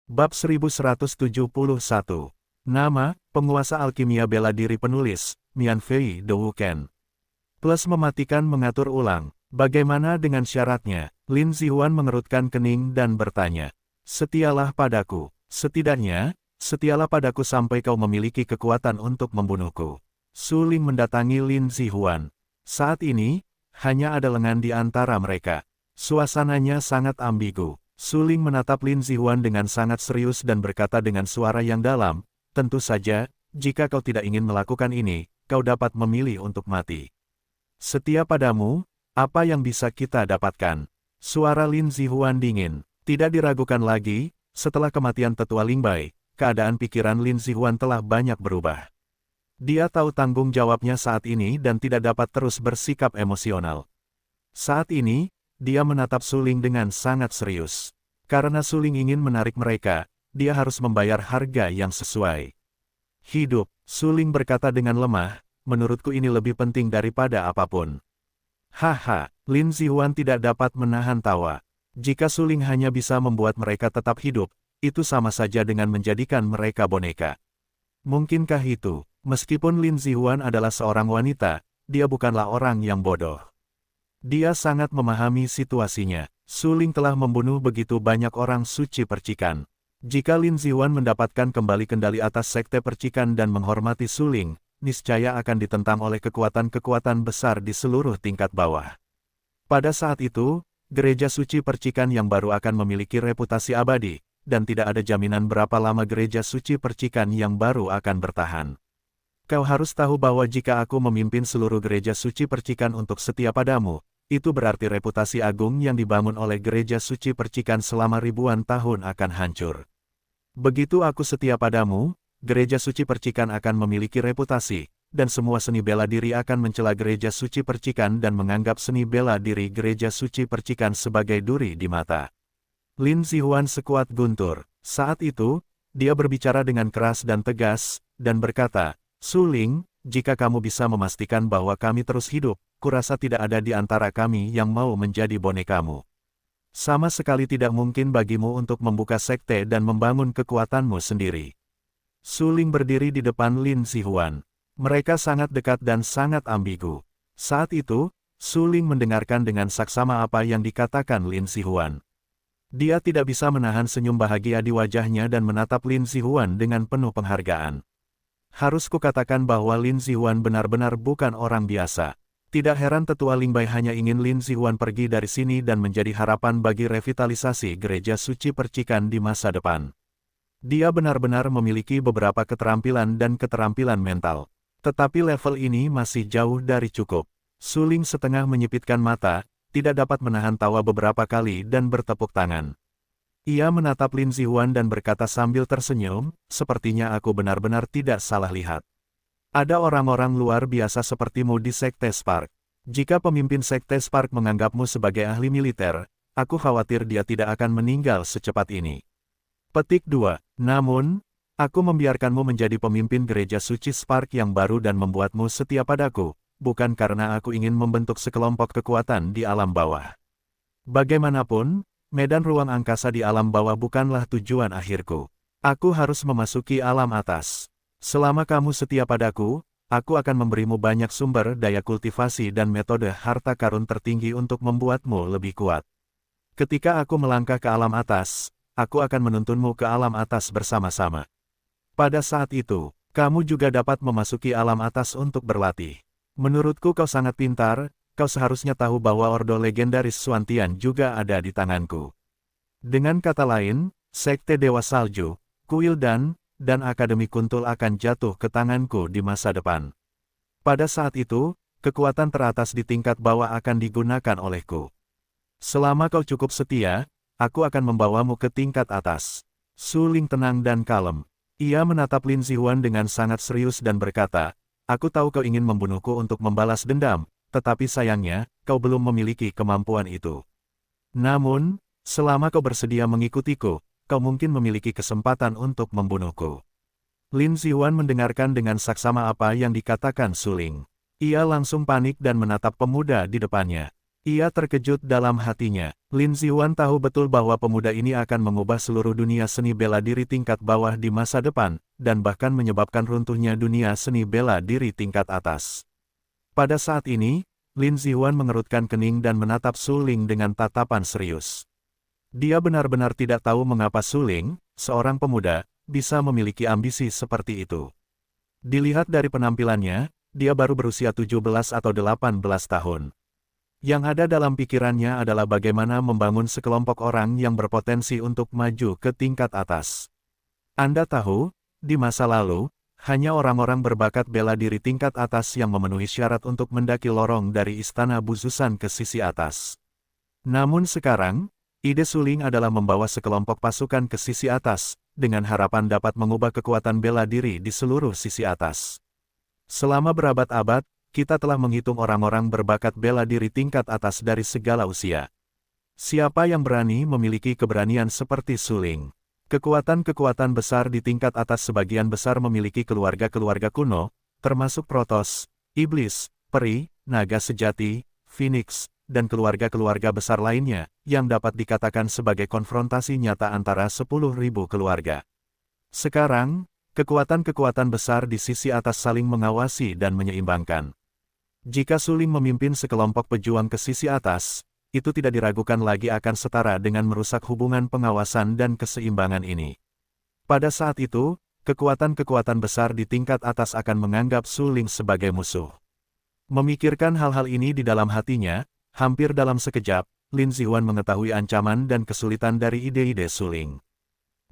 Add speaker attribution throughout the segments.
Speaker 1: Bab 1171. Nama, penguasa alkimia bela diri penulis, Mian Fei De Wuken. Plus mematikan mengatur ulang. Bagaimana dengan syaratnya? Lin Zihuan mengerutkan kening dan bertanya. Setialah padaku. Setidaknya, setialah padaku sampai kau memiliki kekuatan untuk membunuhku. Su Ling mendatangi Lin Zihuan. Saat ini, hanya ada lengan di antara mereka. Suasananya sangat ambigu. Su Ling menatap Lin Zihuan dengan sangat serius dan berkata dengan suara yang dalam, tentu saja, jika kau tidak ingin melakukan ini, kau dapat memilih untuk mati. Setia padamu, apa yang bisa kita dapatkan? Suara Lin Zihuan dingin. Tidak diragukan lagi, setelah kematian Tetua Lingbai, keadaan pikiran Lin Zihuan telah banyak berubah. Dia tahu tanggung jawabnya saat ini dan tidak dapat terus bersikap emosional. Saat ini, dia menatap Su Ling dengan sangat serius. Karena Su Ling ingin menarik mereka, dia harus membayar harga yang sesuai. Hidup, Su Ling berkata dengan lemah, menurutku ini lebih penting daripada apapun. Haha, Lin Zihuan tidak dapat menahan tawa. Jika Su Ling hanya bisa membuat mereka tetap hidup, itu sama saja dengan menjadikan mereka boneka. Mungkinkah itu, meskipun Lin Zihuan adalah seorang wanita, dia bukanlah orang yang bodoh. Dia sangat memahami situasinya. Su Ling telah membunuh begitu banyak orang suci percikan. Jika Lin Zihuan mendapatkan kembali kendali atas sekte percikan dan menghormati Su Ling, niscaya akan ditentang oleh kekuatan-kekuatan besar di seluruh tingkat bawah. Pada saat itu, gereja suci percikan yang baru akan memiliki reputasi abadi, dan tidak ada jaminan berapa lama gereja suci percikan yang baru akan bertahan. Kau harus tahu bahwa jika aku memimpin seluruh gereja suci percikan untuk setia padamu, itu berarti reputasi agung yang dibangun oleh gereja suci percikan selama ribuan tahun akan hancur. Begitu aku setia padamu, gereja suci percikan akan memiliki reputasi, dan semua seni bela diri akan mencela gereja suci percikan dan menganggap seni bela diri gereja suci percikan sebagai duri di mata. Lin Zihuan sekuat guntur. Saat itu, dia berbicara dengan keras dan tegas, dan berkata, Su Ling, jika kamu bisa memastikan bahwa kami terus hidup, kurasa tidak ada di antara kami yang mau menjadi bonekamu. Sama sekali tidak mungkin bagimu untuk membuka sekte dan membangun kekuatanmu sendiri. Su Ling berdiri di depan Lin Zihuan. Mereka sangat dekat dan sangat ambigu. Saat itu, Su Ling mendengarkan dengan saksama apa yang dikatakan Lin Zihuan. Dia tidak bisa menahan senyum bahagia di wajahnya dan menatap Lin Zihuan dengan penuh penghargaan. Harus kukatakan bahwa Lin Zihuan benar-benar bukan orang biasa. Tidak heran Tetua Lingbai hanya ingin Lin Zihuan pergi dari sini dan menjadi harapan bagi revitalisasi gereja suci percikan di masa depan. Dia benar-benar memiliki beberapa keterampilan dan keterampilan mental. Tetapi level ini masih jauh dari cukup. Su Ling setengah menyipitkan mata, tidak dapat menahan tawa beberapa kali dan bertepuk tangan. Ia menatap Lin Zihuan dan berkata sambil tersenyum, sepertinya aku benar-benar tidak salah lihat. Ada orang-orang luar biasa sepertimu di Sekte Spark. Jika pemimpin Sekte Spark menganggapmu sebagai ahli militer, aku khawatir dia tidak akan meninggal secepat ini. Petik 2. Namun, aku membiarkanmu menjadi pemimpin gereja suci Spark yang baru dan membuatmu setia padaku, bukan karena aku ingin membentuk sekelompok kekuatan di alam bawah. Bagaimanapun, medan ruang angkasa di alam bawah bukanlah tujuan akhirku. Aku harus memasuki alam atas. Selama kamu setia padaku, aku akan memberimu banyak sumber daya kultivasi dan metode harta karun tertinggi untuk membuatmu lebih kuat. Ketika aku melangkah ke alam atas, aku akan menuntunmu ke alam atas bersama-sama. Pada saat itu, kamu juga dapat memasuki alam atas untuk berlatih. Menurutku kau sangat pintar, kau seharusnya tahu bahwa ordo legendaris Xuantian juga ada di tanganku. Dengan kata lain, Sekte Dewa Salju, Kuil dan Akademi Kuntul akan jatuh ke tanganku di masa depan. Pada saat itu, kekuatan teratas di tingkat bawah akan digunakan olehku. Selama kau cukup setia, aku akan membawamu ke tingkat atas. Su Ling tenang dan kalem. Ia menatap Lin Zihuan dengan sangat serius dan berkata, aku tahu kau ingin membunuhku untuk membalas dendam, tetapi sayangnya, kau belum memiliki kemampuan itu. Namun, selama kau bersedia mengikutiku, kau mungkin memiliki kesempatan untuk membunuhku. Lin Zihuan mendengarkan dengan saksama apa yang dikatakan Su Ling. Ia langsung panik dan menatap pemuda di depannya. Ia terkejut dalam hatinya. Lin Zihuan tahu betul bahwa pemuda ini akan mengubah seluruh dunia seni bela diri tingkat bawah di masa depan, dan bahkan menyebabkan runtuhnya dunia seni bela diri tingkat atas. Pada saat ini, Lin Zihuan mengerutkan kening dan menatap Su Ling dengan tatapan serius. Dia benar-benar tidak tahu mengapa Su Ling, seorang pemuda, bisa memiliki ambisi seperti itu. Dilihat dari penampilannya, dia baru berusia 17 atau 18 tahun. Yang ada dalam pikirannya adalah bagaimana membangun sekelompok orang yang berpotensi untuk maju ke tingkat atas. Anda tahu, di masa lalu, hanya orang-orang berbakat bela diri tingkat atas yang memenuhi syarat untuk mendaki lorong dari Istana Buzusan ke sisi atas. Namun sekarang, ide Su Ling adalah membawa sekelompok pasukan ke sisi atas, dengan harapan dapat mengubah kekuatan bela diri di seluruh sisi atas. Selama berabad-abad, kita telah menghitung orang-orang berbakat bela diri tingkat atas dari segala usia. Siapa yang berani memiliki keberanian seperti Su Ling? Kekuatan-kekuatan besar di tingkat atas sebagian besar memiliki keluarga-keluarga kuno, termasuk Protoss, Iblis, Peri, Naga Sejati, Phoenix, dan keluarga-keluarga besar lainnya, yang dapat dikatakan sebagai konfrontasi nyata antara 10.000 keluarga. Sekarang, kekuatan-kekuatan besar di sisi atas saling mengawasi dan menyeimbangkan. Jika Su Ling memimpin sekelompok pejuang ke sisi atas, itu tidak diragukan lagi akan setara dengan merusak hubungan pengawasan dan keseimbangan ini. Pada saat itu, kekuatan-kekuatan besar di tingkat atas akan menganggap Su Ling sebagai musuh. Memikirkan hal-hal ini di dalam hatinya, hampir dalam sekejap, Lin Zihuan mengetahui ancaman dan kesulitan dari ide-ide Su Ling.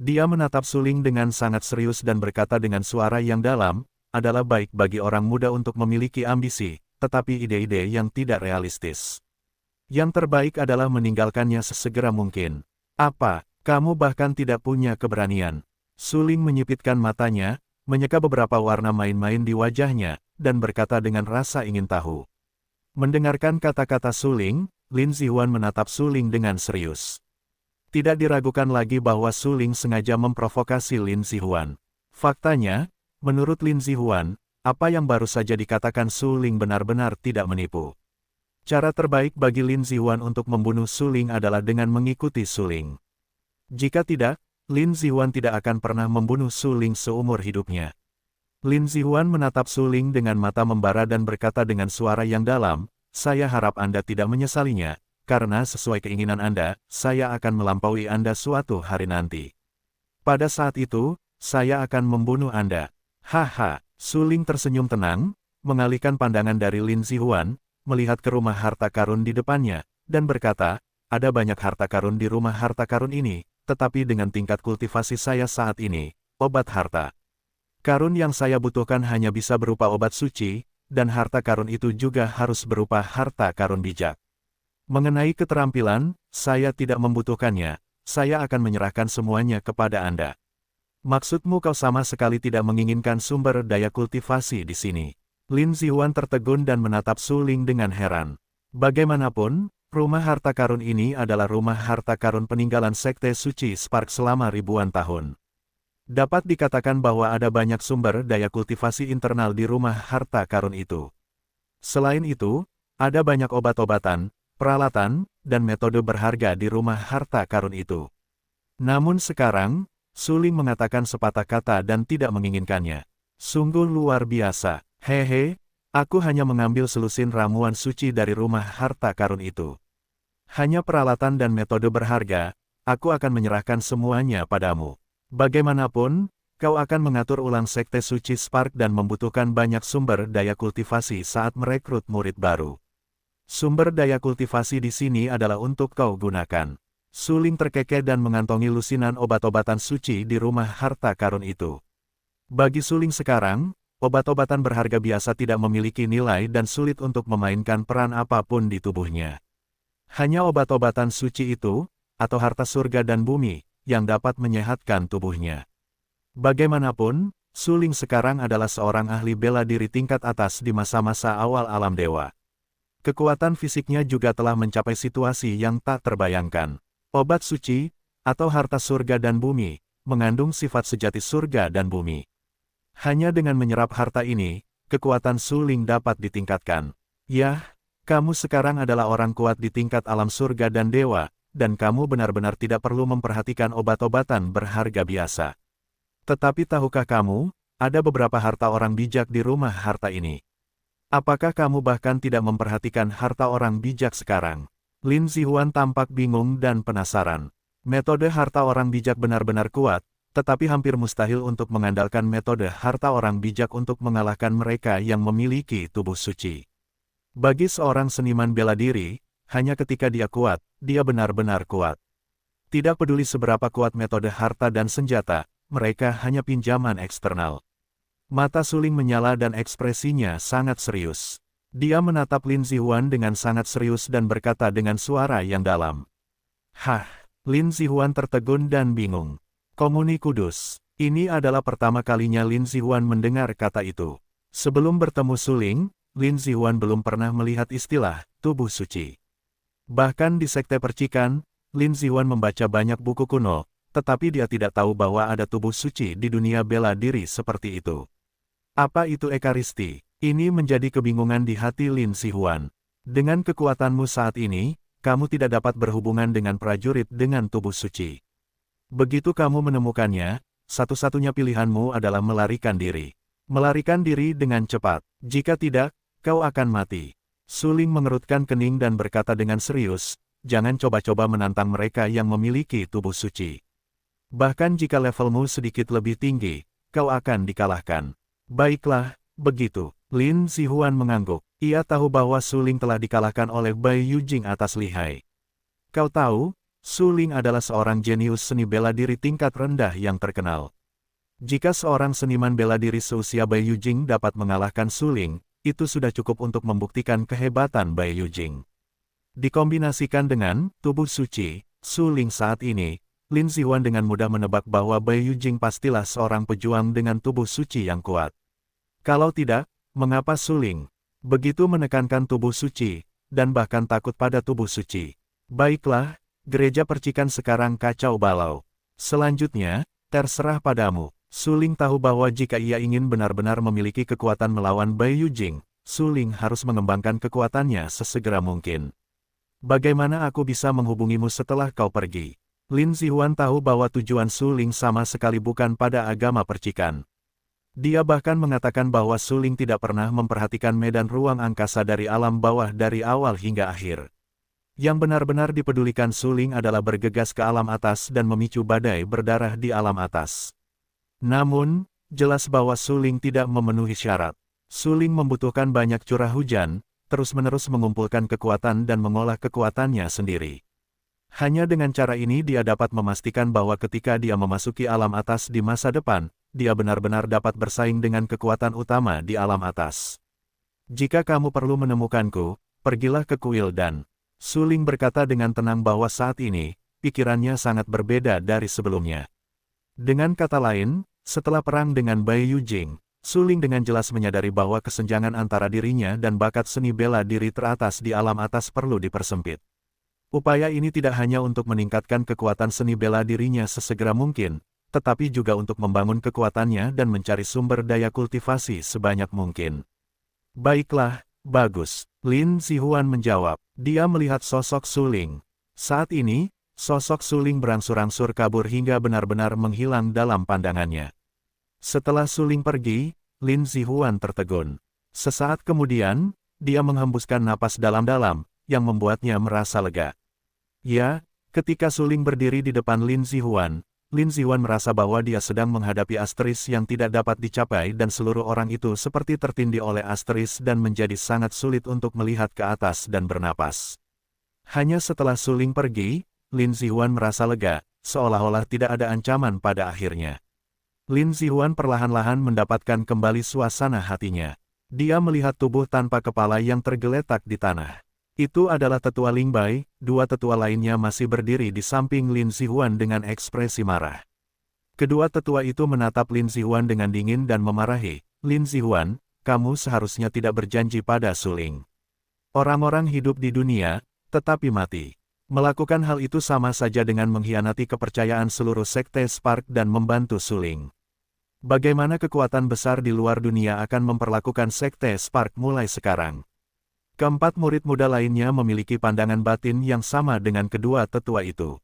Speaker 1: Dia menatap Su Ling dengan sangat serius dan berkata dengan suara yang dalam, adalah baik bagi orang muda untuk memiliki ambisi, tetapi ide-ide yang tidak realistis. Yang terbaik adalah meninggalkannya sesegera mungkin. Apa, kamu bahkan tidak punya keberanian? Su Ling menyipitkan matanya, menyeka beberapa warna main-main di wajahnya, dan berkata dengan rasa ingin tahu. Mendengarkan kata-kata Su Ling, Lin Zihuan menatap Su Ling dengan serius. Tidak diragukan lagi bahwa Su Ling sengaja memprovokasi Lin Zihuan. Faktanya, menurut Lin Zihuan, apa yang baru saja dikatakan Su Ling benar-benar tidak menipu. Cara terbaik bagi Lin Zihuan untuk membunuh Su Ling adalah dengan mengikuti Su Ling. Jika tidak, Lin Zihuan tidak akan pernah membunuh Su Ling seumur hidupnya. Lin Zihuan menatap Su Ling dengan mata membara dan berkata dengan suara yang dalam, saya harap Anda tidak menyesalinya, karena sesuai keinginan Anda, saya akan melampaui Anda suatu hari nanti. Pada saat itu, saya akan membunuh Anda. Haha. Su Ling tersenyum tenang, mengalihkan pandangan dari Lin Zihuan, melihat ke rumah harta karun di depannya, dan berkata, ada banyak harta karun di rumah harta karun ini, tetapi dengan tingkat kultivasi saya saat ini, obat harta karun yang saya butuhkan hanya bisa berupa obat suci, dan harta karun itu juga harus berupa harta karun bijak. Mengenai keterampilan, saya tidak membutuhkannya, saya akan menyerahkan semuanya kepada Anda. Maksudmu kau sama sekali tidak menginginkan sumber daya kultivasi di sini? Lin Zihuan tertegun dan menatap Su Ling dengan heran. Bagaimanapun, rumah harta karun ini adalah rumah harta karun peninggalan Sekte Suci Spark selama ribuan tahun. Dapat dikatakan bahwa ada banyak sumber daya kultivasi internal di rumah harta karun itu. Selain itu, ada banyak obat-obatan, peralatan, dan metode berharga di rumah harta karun itu. Namun sekarang, Su Ling mengatakan sepatah kata dan tidak menginginkannya. Sungguh luar biasa. Hehe, aku hanya mengambil selusin ramuan suci dari rumah harta karun itu. Hanya peralatan dan metode berharga, aku akan menyerahkan semuanya padamu. Bagaimanapun, kau akan mengatur ulang Sekte Suci Spark dan membutuhkan banyak sumber daya kultivasi saat merekrut murid baru. Sumber daya kultivasi di sini adalah untuk kau gunakan. Su Ling terkekeh dan mengantongi lusinan obat-obatan suci di rumah harta karun itu. Bagi Su Ling sekarang, obat-obatan berharga biasa tidak memiliki nilai dan sulit untuk memainkan peran apapun di tubuhnya. Hanya obat-obatan suci itu, atau harta surga dan bumi, yang dapat menyehatkan tubuhnya. Bagaimanapun, Su Ling sekarang adalah seorang ahli bela diri tingkat atas di masa-masa awal alam dewa. Kekuatan fisiknya juga telah mencapai situasi yang tak terbayangkan. Obat suci, atau harta surga dan bumi, mengandung sifat sejati surga dan bumi. Hanya dengan menyerap harta ini, kekuatan Su Ling dapat ditingkatkan. Yah, Kamu sekarang adalah orang kuat di tingkat alam surga dan dewa, dan kamu benar-benar tidak perlu memperhatikan obat-obatan berharga biasa. Tetapi tahukah kamu, ada beberapa harta orang bijak di rumah harta ini. Apakah kamu bahkan tidak memperhatikan harta orang bijak sekarang? Lin Zihuan tampak bingung dan penasaran. Metode harta orang bijak benar-benar kuat, tetapi hampir mustahil untuk mengandalkan metode harta orang bijak untuk mengalahkan mereka yang memiliki tubuh suci. Bagi seorang seniman bela diri, hanya ketika dia kuat, dia benar-benar kuat. Tidak peduli seberapa kuat metode harta dan senjata, mereka hanya pinjaman eksternal. Mata Suling menyala dan ekspresinya sangat serius. Dia menatap Lin Zihuan dengan sangat serius dan berkata dengan suara yang dalam. Hah, Lin Zihuan tertegun dan bingung. Komuni Kudus. Ini adalah pertama kalinya Lin Zihuan mendengar kata itu. Sebelum bertemu Suling, Lin Zihuan belum pernah melihat istilah tubuh suci. Bahkan di sekte percikan, Lin Zihuan membaca banyak buku kuno, tetapi dia tidak tahu bahwa ada tubuh suci di dunia bela diri seperti itu. Apa itu Ekaristi? Ini menjadi kebingungan di hati Lin Zihuan. Dengan kekuatanmu saat ini, kamu tidak dapat berhubungan dengan prajurit dengan tubuh suci. Begitu kamu menemukannya, satu-satunya pilihanmu adalah melarikan diri. Melarikan diri dengan cepat. Jika tidak, kau akan mati. Suling mengerutkan kening dan berkata dengan serius, jangan coba-coba menantang mereka yang memiliki tubuh suci. Bahkan jika levelmu sedikit lebih tinggi, kau akan dikalahkan. Baiklah, begitu. Lin Zihuan mengangguk. Ia tahu bahwa Suling telah dikalahkan oleh Bai Yujing atas lihai. Kau tahu, Suling adalah seorang jenius seni bela diri tingkat rendah yang terkenal. Jika seorang seniman bela diri seusia Bai Yujing dapat mengalahkan Suling, itu sudah cukup untuk membuktikan kehebatan Bai Yujing. Dikombinasikan dengan tubuh suci, Suling saat ini, Lin Zihuan dengan mudah menebak bahwa Bai Yujing pastilah seorang pejuang dengan tubuh suci yang kuat. Kalau tidak, mengapa Suling begitu menekankan tubuh suci, dan bahkan takut pada tubuh suci? Baiklah, gereja percikan sekarang kacau balau. Selanjutnya, terserah padamu. Suling tahu bahwa jika ia ingin benar-benar memiliki kekuatan melawan Bai Yujing, Suling harus mengembangkan kekuatannya sesegera mungkin. Bagaimana aku bisa menghubungimu setelah kau pergi? Lin Zihuan tahu bahwa tujuan Suling sama sekali bukan pada agama percikan. Dia bahkan mengatakan bahwa Suling tidak pernah memperhatikan medan ruang angkasa dari alam bawah dari awal hingga akhir. Yang benar-benar dipedulikan Suling adalah bergegas ke alam atas dan memicu badai berdarah di alam atas. Namun, jelas bahwa Suling tidak memenuhi syarat. Suling membutuhkan banyak curah hujan, terus-menerus mengumpulkan kekuatan dan mengolah kekuatannya sendiri. Hanya dengan cara ini dia dapat memastikan bahwa ketika dia memasuki alam atas di masa depan, dia benar-benar dapat bersaing dengan kekuatan utama di alam atas. Jika kamu perlu menemukanku, pergilah ke kuil dan... Suling berkata dengan tenang bahwa saat ini, pikirannya sangat berbeda dari sebelumnya. Dengan kata lain, setelah perang dengan Bai Yujing, Suling dengan jelas menyadari bahwa kesenjangan antara dirinya dan bakat seni bela diri teratas di alam atas perlu dipersempit. Upaya ini tidak hanya untuk meningkatkan kekuatan seni bela dirinya sesegera mungkin, tetapi juga untuk membangun kekuatannya dan mencari sumber daya kultivasi sebanyak mungkin. Baiklah, bagus. Lin Zihuan menjawab. Dia melihat sosok Suling. Saat ini, sosok Suling berangsur-angsur kabur hingga benar-benar menghilang dalam pandangannya. Setelah Suling pergi, Lin Zihuan tertegun. Sesaat kemudian, dia menghembuskan napas dalam-dalam, yang membuatnya merasa lega. Ya, ketika Suling berdiri di depan Lin Zihuan merasa bahwa dia sedang menghadapi asteris yang tidak dapat dicapai dan seluruh orang itu seperti tertindih oleh asteris dan menjadi sangat sulit untuk melihat ke atas dan bernapas. Hanya setelah Suling pergi, Lin Zihuan merasa lega, seolah-olah tidak ada ancaman pada akhirnya. Lin Zihuan perlahan-lahan mendapatkan kembali suasana hatinya. Dia melihat tubuh tanpa kepala yang tergeletak di tanah. Itu adalah tetua Ling Bai, dua tetua lainnya masih berdiri di samping Lin Zihuan dengan ekspresi marah. Kedua tetua itu menatap Lin Zihuan dengan dingin dan memarahi. Lin Zihuan, kamu seharusnya tidak berjanji pada Suling. Orang-orang hidup di dunia, tetapi mati. Melakukan hal itu sama saja dengan mengkhianati kepercayaan seluruh sekte Spark dan membantu Suling. Bagaimana kekuatan besar di luar dunia akan memperlakukan sekte Spark mulai sekarang? Keempat murid muda lainnya memiliki pandangan batin yang sama dengan kedua tetua itu.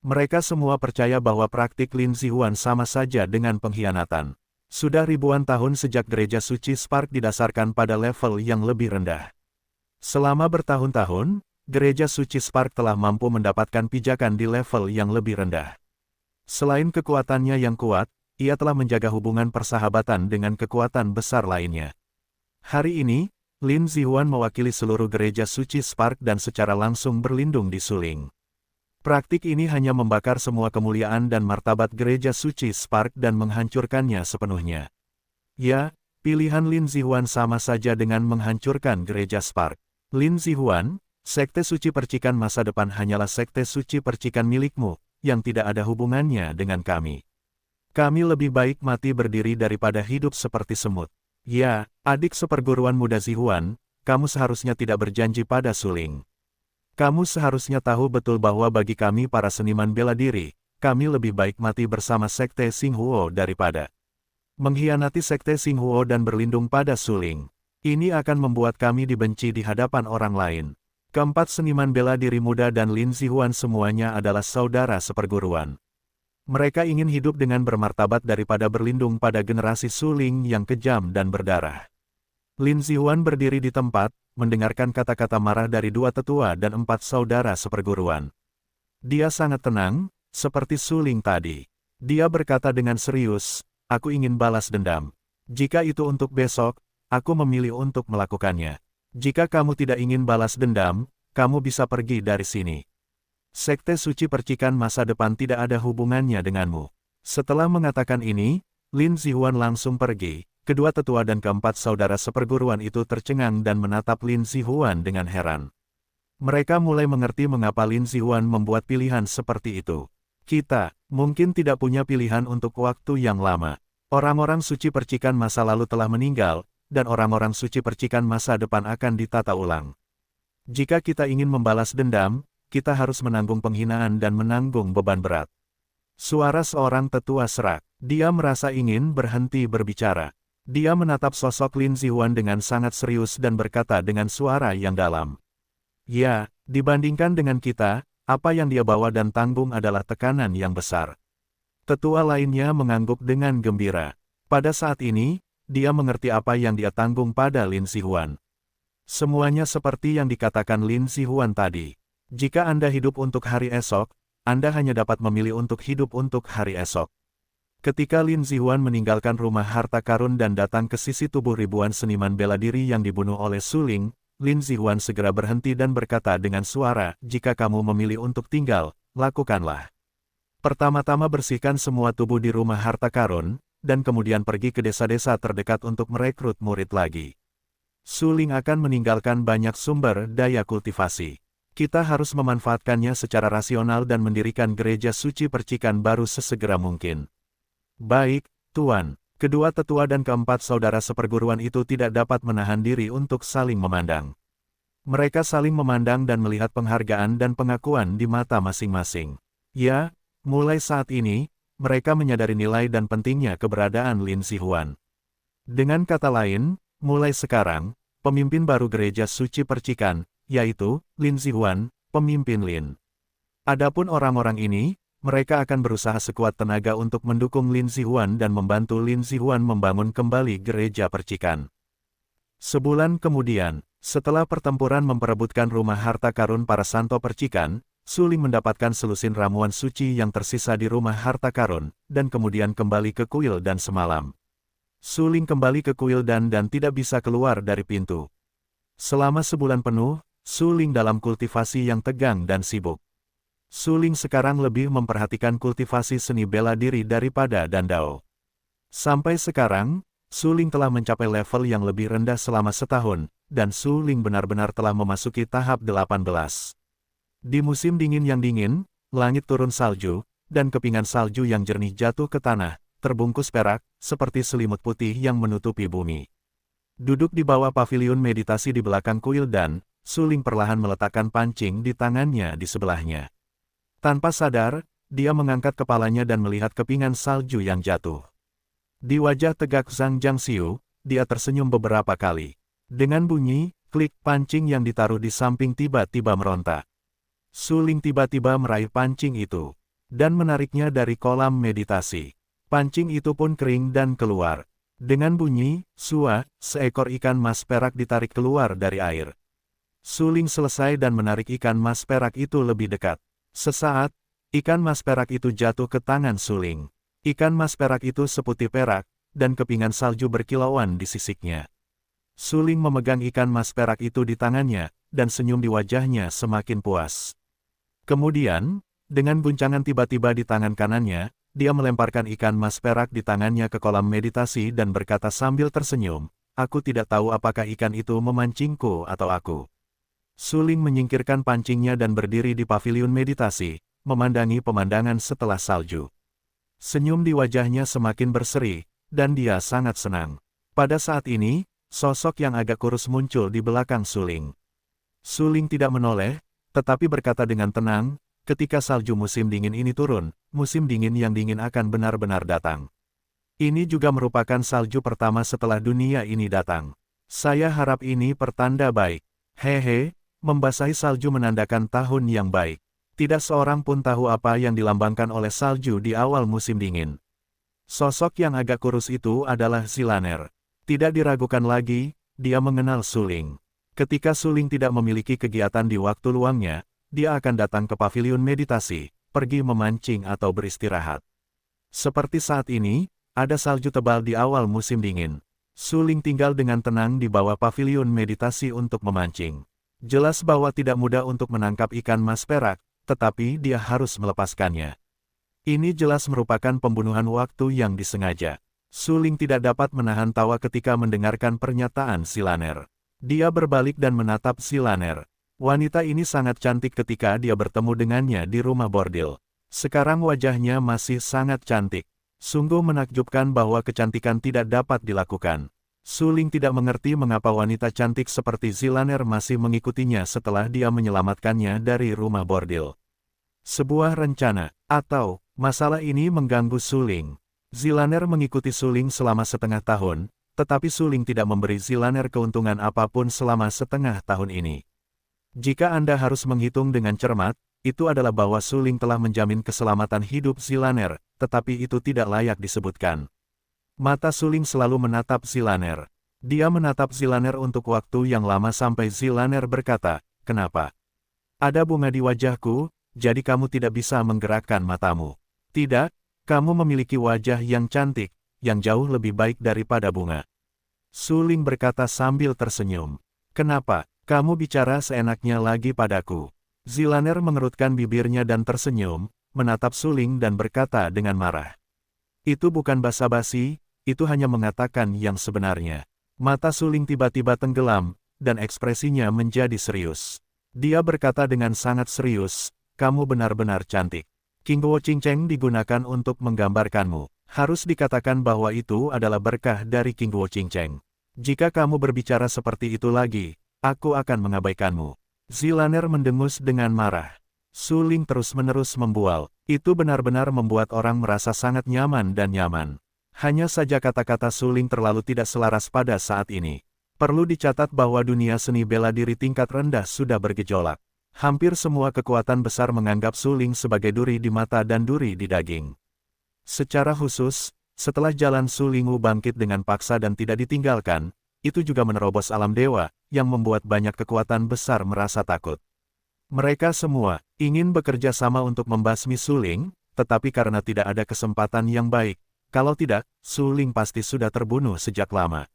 Speaker 1: Mereka semua percaya bahwa praktik Lin Zihuan sama saja dengan pengkhianatan. Sudah ribuan tahun sejak gereja suci Spark didasarkan pada level yang lebih rendah. Selama bertahun-tahun, gereja suci Spark telah mampu mendapatkan pijakan di level yang lebih rendah. Selain kekuatannya yang kuat, ia telah menjaga hubungan persahabatan dengan kekuatan besar lainnya. Hari ini, Lin Zihuan mewakili seluruh gereja suci Spark dan secara langsung berlindung di suling. Praktik ini hanya membakar semua kemuliaan dan martabat gereja suci Spark dan menghancurkannya sepenuhnya. Ya, pilihan Lin Zihuan sama saja dengan menghancurkan gereja Spark. Lin Zihuan, sekte suci percikan masa depan hanyalah sekte suci percikan milikmu, yang tidak ada hubungannya dengan kami. Kami lebih baik mati berdiri daripada hidup seperti semut. Ya, adik seperguruan muda Zihuan, kamu seharusnya tidak berjanji pada suling. Kamu seharusnya tahu betul bahwa bagi kami para seniman bela diri, kami lebih baik mati bersama sekte Xinghuo daripada mengkhianati sekte Xinghuo dan berlindung pada suling. Ini akan membuat kami dibenci di hadapan orang lain. Keempat seniman bela diri muda dan Lin Zihuan semuanya adalah saudara seperguruan. Mereka ingin hidup dengan bermartabat daripada berlindung pada generasi suling yang kejam dan berdarah. Lin Zihuan berdiri di tempat, mendengarkan kata-kata marah dari dua tetua dan empat saudara seperguruan. Dia sangat tenang, seperti suling tadi. Dia berkata dengan serius, aku ingin balas dendam. Jika itu untuk besok, aku memilih untuk melakukannya. Jika kamu tidak ingin balas dendam, kamu bisa pergi dari sini. Sekte suci percikan masa depan tidak ada hubungannya denganmu. Setelah mengatakan ini, Lin Zihuan langsung pergi. Kedua tetua dan keempat saudara seperguruan itu tercengang dan menatap Lin Zihuan dengan heran. Mereka mulai mengerti mengapa Lin Zihuan membuat pilihan seperti itu. Kita, mungkin tidak punya pilihan untuk waktu yang lama. Orang-orang suci percikan masa lalu telah meninggal, dan orang-orang suci percikan masa depan akan ditata ulang. Jika kita ingin membalas dendam, kita harus menanggung penghinaan dan menanggung beban berat. Suara seorang tetua serak. Dia merasa ingin berhenti berbicara. Dia menatap sosok Lin Zihuan dengan sangat serius dan berkata dengan suara yang dalam. Ya, dibandingkan dengan kita, apa yang dia bawa dan tanggung adalah tekanan yang besar. Tetua lainnya mengangguk dengan gembira. Pada saat ini, dia mengerti apa yang dia tanggung pada Lin Zihuan. Semuanya seperti yang dikatakan Lin Zihuan tadi. Jika Anda hidup untuk hari esok, Anda hanya dapat memilih untuk hidup untuk hari esok. Ketika Lin Zihuan meninggalkan rumah harta karun dan datang ke sisi tubuh ribuan seniman bela diri yang dibunuh oleh suling, Lin Zihuan segera berhenti dan berkata dengan suara, jika kamu memilih untuk tinggal, lakukanlah. Pertama-tama bersihkan semua tubuh di rumah harta karun, dan kemudian pergi ke desa-desa terdekat untuk merekrut murid lagi. Suling akan meninggalkan banyak sumber daya kultivasi. Kita harus memanfaatkannya secara rasional dan mendirikan gereja suci percikan baru sesegera mungkin. Baik, Tuan. Kedua tetua dan keempat saudara seperguruan itu tidak dapat menahan diri untuk saling memandang. Mereka saling memandang dan melihat penghargaan dan pengakuan di mata masing-masing. Ya, mulai saat ini, mereka menyadari nilai dan pentingnya keberadaan Lin Zihuan. Dengan kata lain, mulai sekarang, pemimpin baru gereja suci percikan, yaitu Lin Zihuan, pemimpin Lin. Adapun orang-orang ini, mereka akan berusaha sekuat tenaga untuk mendukung Lin Zihuan dan membantu Lin Zihuan membangun kembali gereja percikan. Sebulan kemudian, setelah pertempuran memperebutkan rumah harta karun para santo percikan, Suling mendapatkan selusin ramuan suci yang tersisa di rumah harta karun, dan kemudian kembali ke kuil dan semalam. Suling kembali ke kuil dan tidak bisa keluar dari pintu. Selama sebulan penuh, Suling dalam kultivasi yang tegang dan sibuk. Suling sekarang lebih memperhatikan kultivasi seni bela diri daripada Dandao. Sampai sekarang, Suling telah mencapai level yang lebih rendah selama setahun, dan Suling benar-benar telah memasuki tahap 18. Di musim dingin yang dingin, langit turun salju, dan kepingan salju yang jernih jatuh ke tanah, terbungkus perak, seperti selimut putih yang menutupi bumi. Duduk di bawah paviliun meditasi di belakang kuil dan, Suling perlahan meletakkan pancing di tangannya di sebelahnya. Tanpa sadar, dia mengangkat kepalanya dan melihat kepingan salju yang jatuh. Di wajah tegak Zhang Jiangxiu, dia tersenyum beberapa kali. Dengan bunyi, Klik pancing yang ditaruh di samping tiba-tiba meronta. Suling tiba-tiba meraih pancing itu, dan menariknya dari kolam meditasi. Pancing itu pun kering dan keluar. Dengan bunyi, "Sua," seekor ikan mas perak ditarik keluar dari air. Suling selesai dan menarik ikan mas perak itu lebih dekat. Sesaat, ikan mas perak itu jatuh ke tangan Suling. Ikan mas perak itu seputih perak, dan kepingan salju berkilauan di sisiknya. Suling memegang ikan mas perak itu di tangannya, dan senyum di wajahnya semakin puas. Kemudian, dengan guncangan tiba-tiba di tangan kanannya, dia melemparkan ikan mas perak di tangannya ke kolam meditasi dan berkata sambil tersenyum, "Aku tidak tahu apakah ikan itu memancingku atau aku." Suling menyingkirkan pancingnya dan berdiri di paviliun meditasi, memandangi pemandangan setelah salju. Senyum di wajahnya semakin berseri, dan dia sangat senang. Pada saat ini, sosok yang agak kurus muncul di belakang Suling. Suling tidak menoleh, tetapi berkata dengan tenang, "Ketika salju musim dingin ini turun, musim dingin yang dingin akan benar-benar datang. Ini juga merupakan salju pertama setelah dunia ini datang. Saya harap ini pertanda baik. Hehe, membasahi salju menandakan tahun yang baik. Tidak seorang pun tahu apa yang dilambangkan oleh salju di awal musim dingin." Sosok yang agak kurus itu adalah Zilaner. Tidak diragukan lagi, dia mengenal Suling. Ketika Suling tidak memiliki kegiatan di waktu luangnya, dia akan datang ke paviliun meditasi, pergi memancing atau beristirahat. Seperti saat ini, ada salju tebal di awal musim dingin. Suling tinggal dengan tenang di bawah paviliun meditasi untuk memancing. Jelas bahwa tidak mudah untuk menangkap ikan mas perak, tetapi dia harus melepaskannya. Ini jelas merupakan pembunuhan waktu yang disengaja. Suling tidak dapat menahan tawa ketika mendengarkan pernyataan Zilaner. Dia berbalik dan menatap Zilaner. Wanita ini sangat cantik ketika dia bertemu dengannya di rumah bordil. Sekarang wajahnya masih sangat cantik. Sungguh menakjubkan bahwa kecantikan tidak dapat dilakukan. Suling tidak mengerti mengapa wanita cantik seperti Zilaner masih mengikutinya setelah dia menyelamatkannya dari rumah bordil. Sebuah rencana, atau masalah ini mengganggu Suling. Zilaner mengikuti Suling selama setengah tahun, tetapi Suling tidak memberi Zilaner keuntungan apapun selama setengah tahun ini. Jika Anda harus menghitung dengan cermat, itu adalah bahwa Suling telah menjamin keselamatan hidup Zilaner, tetapi itu tidak layak disebutkan. Mata Suling selalu menatap Zilaner. Dia menatap Zilaner untuk waktu yang lama sampai Zilaner berkata, "Kenapa? Ada bunga di wajahku, jadi kamu tidak bisa menggerakkan matamu. Tidak, kamu memiliki wajah yang cantik, yang jauh lebih baik daripada bunga." Suling berkata sambil tersenyum. "Kenapa? Kamu bicara seenaknya lagi padaku." Zilaner mengerutkan bibirnya dan tersenyum, menatap Suling dan berkata dengan marah. "Itu bukan basa-basi, itu hanya mengatakan yang sebenarnya." Mata Suling tiba-tiba tenggelam, dan ekspresinya menjadi serius. Dia berkata dengan sangat serius, "Kamu benar-benar cantik. Qingguo Qingcheng digunakan untuk menggambarkanmu. Harus dikatakan bahwa itu adalah berkah dari Qingguo Qingcheng. Jika kamu berbicara seperti itu lagi, aku akan mengabaikanmu." Zilaner mendengus dengan marah. Suling terus-menerus membual. Itu benar-benar membuat orang merasa sangat nyaman dan nyaman. Hanya saja kata-kata Suling terlalu tidak selaras pada saat ini. Perlu dicatat bahwa dunia seni bela diri tingkat rendah sudah bergejolak. Hampir semua kekuatan besar menganggap Suling sebagai duri di mata dan duri di daging. Secara khusus, setelah jalan Sulingu bangkit dengan paksa dan tidak ditinggalkan, itu juga menerobos alam dewa, yang membuat banyak kekuatan besar merasa takut. Mereka semua ingin bekerja sama untuk membasmi Suling, tetapi karena tidak ada kesempatan yang baik, kalau tidak, Suling pasti sudah terbunuh sejak lama.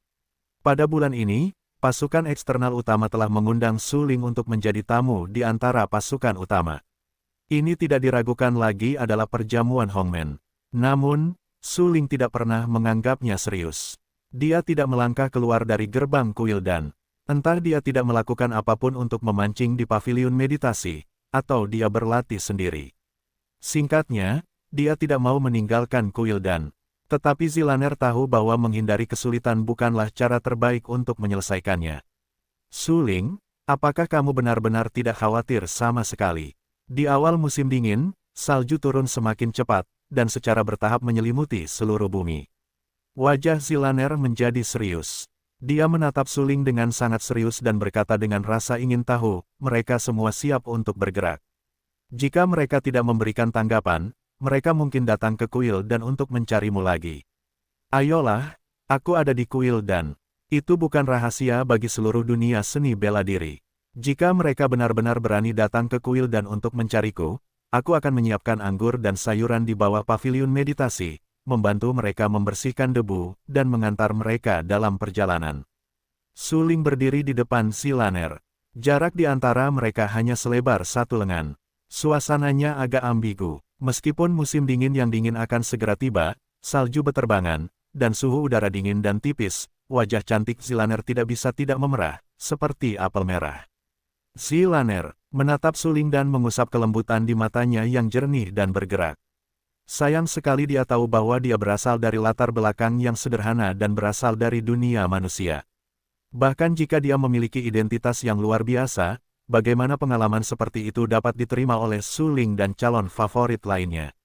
Speaker 1: Pada bulan ini, pasukan eksternal utama telah mengundang Suling untuk menjadi tamu di antara pasukan utama. Ini tidak diragukan lagi adalah perjamuan Hongmen. Namun, Suling tidak pernah menganggapnya serius. Dia tidak melangkah keluar dari gerbang kuil dan entah dia tidak melakukan apapun untuk memancing di paviliun meditasi, atau dia berlatih sendiri. Singkatnya, dia tidak mau meninggalkan kuil dan tetapi Zilaner tahu bahwa menghindari kesulitan bukanlah cara terbaik untuk menyelesaikannya. "Suling, apakah kamu benar-benar tidak khawatir sama sekali? Di awal musim dingin, salju turun semakin cepat, dan secara bertahap menyelimuti seluruh bumi." Wajah Zilaner menjadi serius. Dia menatap Suling dengan sangat serius dan berkata dengan rasa ingin tahu, mereka semua siap untuk bergerak. Jika mereka tidak memberikan tanggapan, mereka mungkin datang ke kuil dan untuk mencarimu lagi. Ayolah, aku ada di kuil dan itu bukan rahasia bagi seluruh dunia seni bela diri. Jika mereka benar-benar berani datang ke kuil dan untuk mencariku, aku akan menyiapkan anggur dan sayuran di bawah paviliun meditasi, membantu mereka membersihkan debu, dan mengantar mereka dalam perjalanan. Suling berdiri di depan Zilaner. Jarak di antara mereka hanya selebar satu lengan. Suasananya agak ambigu. Meskipun musim dingin yang dingin akan segera tiba, salju beterbangan, dan suhu udara dingin dan tipis, wajah cantik Zilaner tidak bisa tidak memerah, seperti apel merah. Zilaner menatap Suling dan mengusap kelembutan di matanya yang jernih dan bergerak. Sayang sekali dia tahu bahwa dia berasal dari latar belakang yang sederhana dan berasal dari dunia manusia. Bahkan jika dia memiliki identitas yang luar biasa, bagaimana pengalaman seperti itu dapat diterima oleh Suling dan calon favorit lainnya.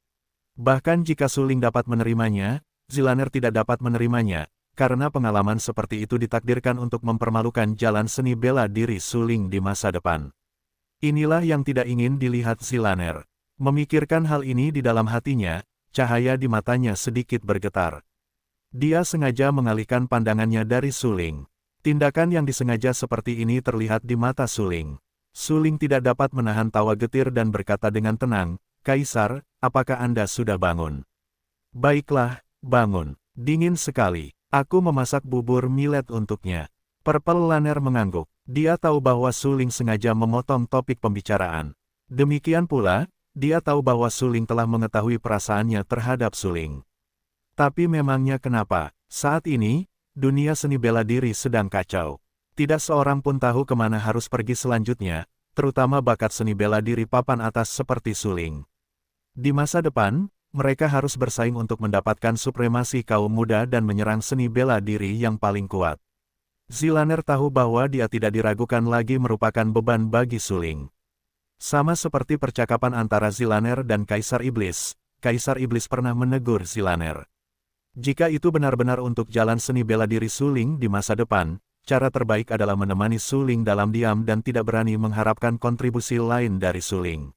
Speaker 1: Bahkan jika Suling dapat menerimanya, Zilaner tidak dapat menerimanya, karena pengalaman seperti itu ditakdirkan untuk mempermalukan jalan seni bela diri Suling di masa depan. Inilah yang tidak ingin dilihat Zilaner. Memikirkan hal ini di dalam hatinya, cahaya di matanya sedikit bergetar. Dia sengaja mengalihkan pandangannya dari Suling. Tindakan yang disengaja seperti ini terlihat di mata Suling. Suling tidak dapat menahan tawa getir dan berkata dengan tenang, "Kaisar, apakah Anda sudah bangun?" "Baiklah, bangun. Dingin sekali. Aku memasak bubur millet untuknya." Purple Lanner mengangguk. Dia tahu bahwa Suling sengaja memotong topik pembicaraan. Demikian pula, dia tahu bahwa Suling telah mengetahui perasaannya terhadap Suling. Tapi memangnya kenapa, saat ini, dunia seni bela diri sedang kacau. Tidak seorang pun tahu kemana harus pergi selanjutnya, terutama bakat seni bela diri papan atas seperti Suling. Di masa depan, mereka harus bersaing untuk mendapatkan supremasi kaum muda dan menyerang seni bela diri yang paling kuat. Zilaner tahu bahwa dia tidak diragukan lagi merupakan beban bagi Suling. Sama seperti percakapan antara Zilaner dan Kaisar Iblis pernah menegur Zilaner. Jika itu benar-benar untuk jalan seni bela diri Suling di masa depan, cara terbaik adalah menemani Suling dalam diam dan tidak berani mengharapkan kontribusi lain dari Suling.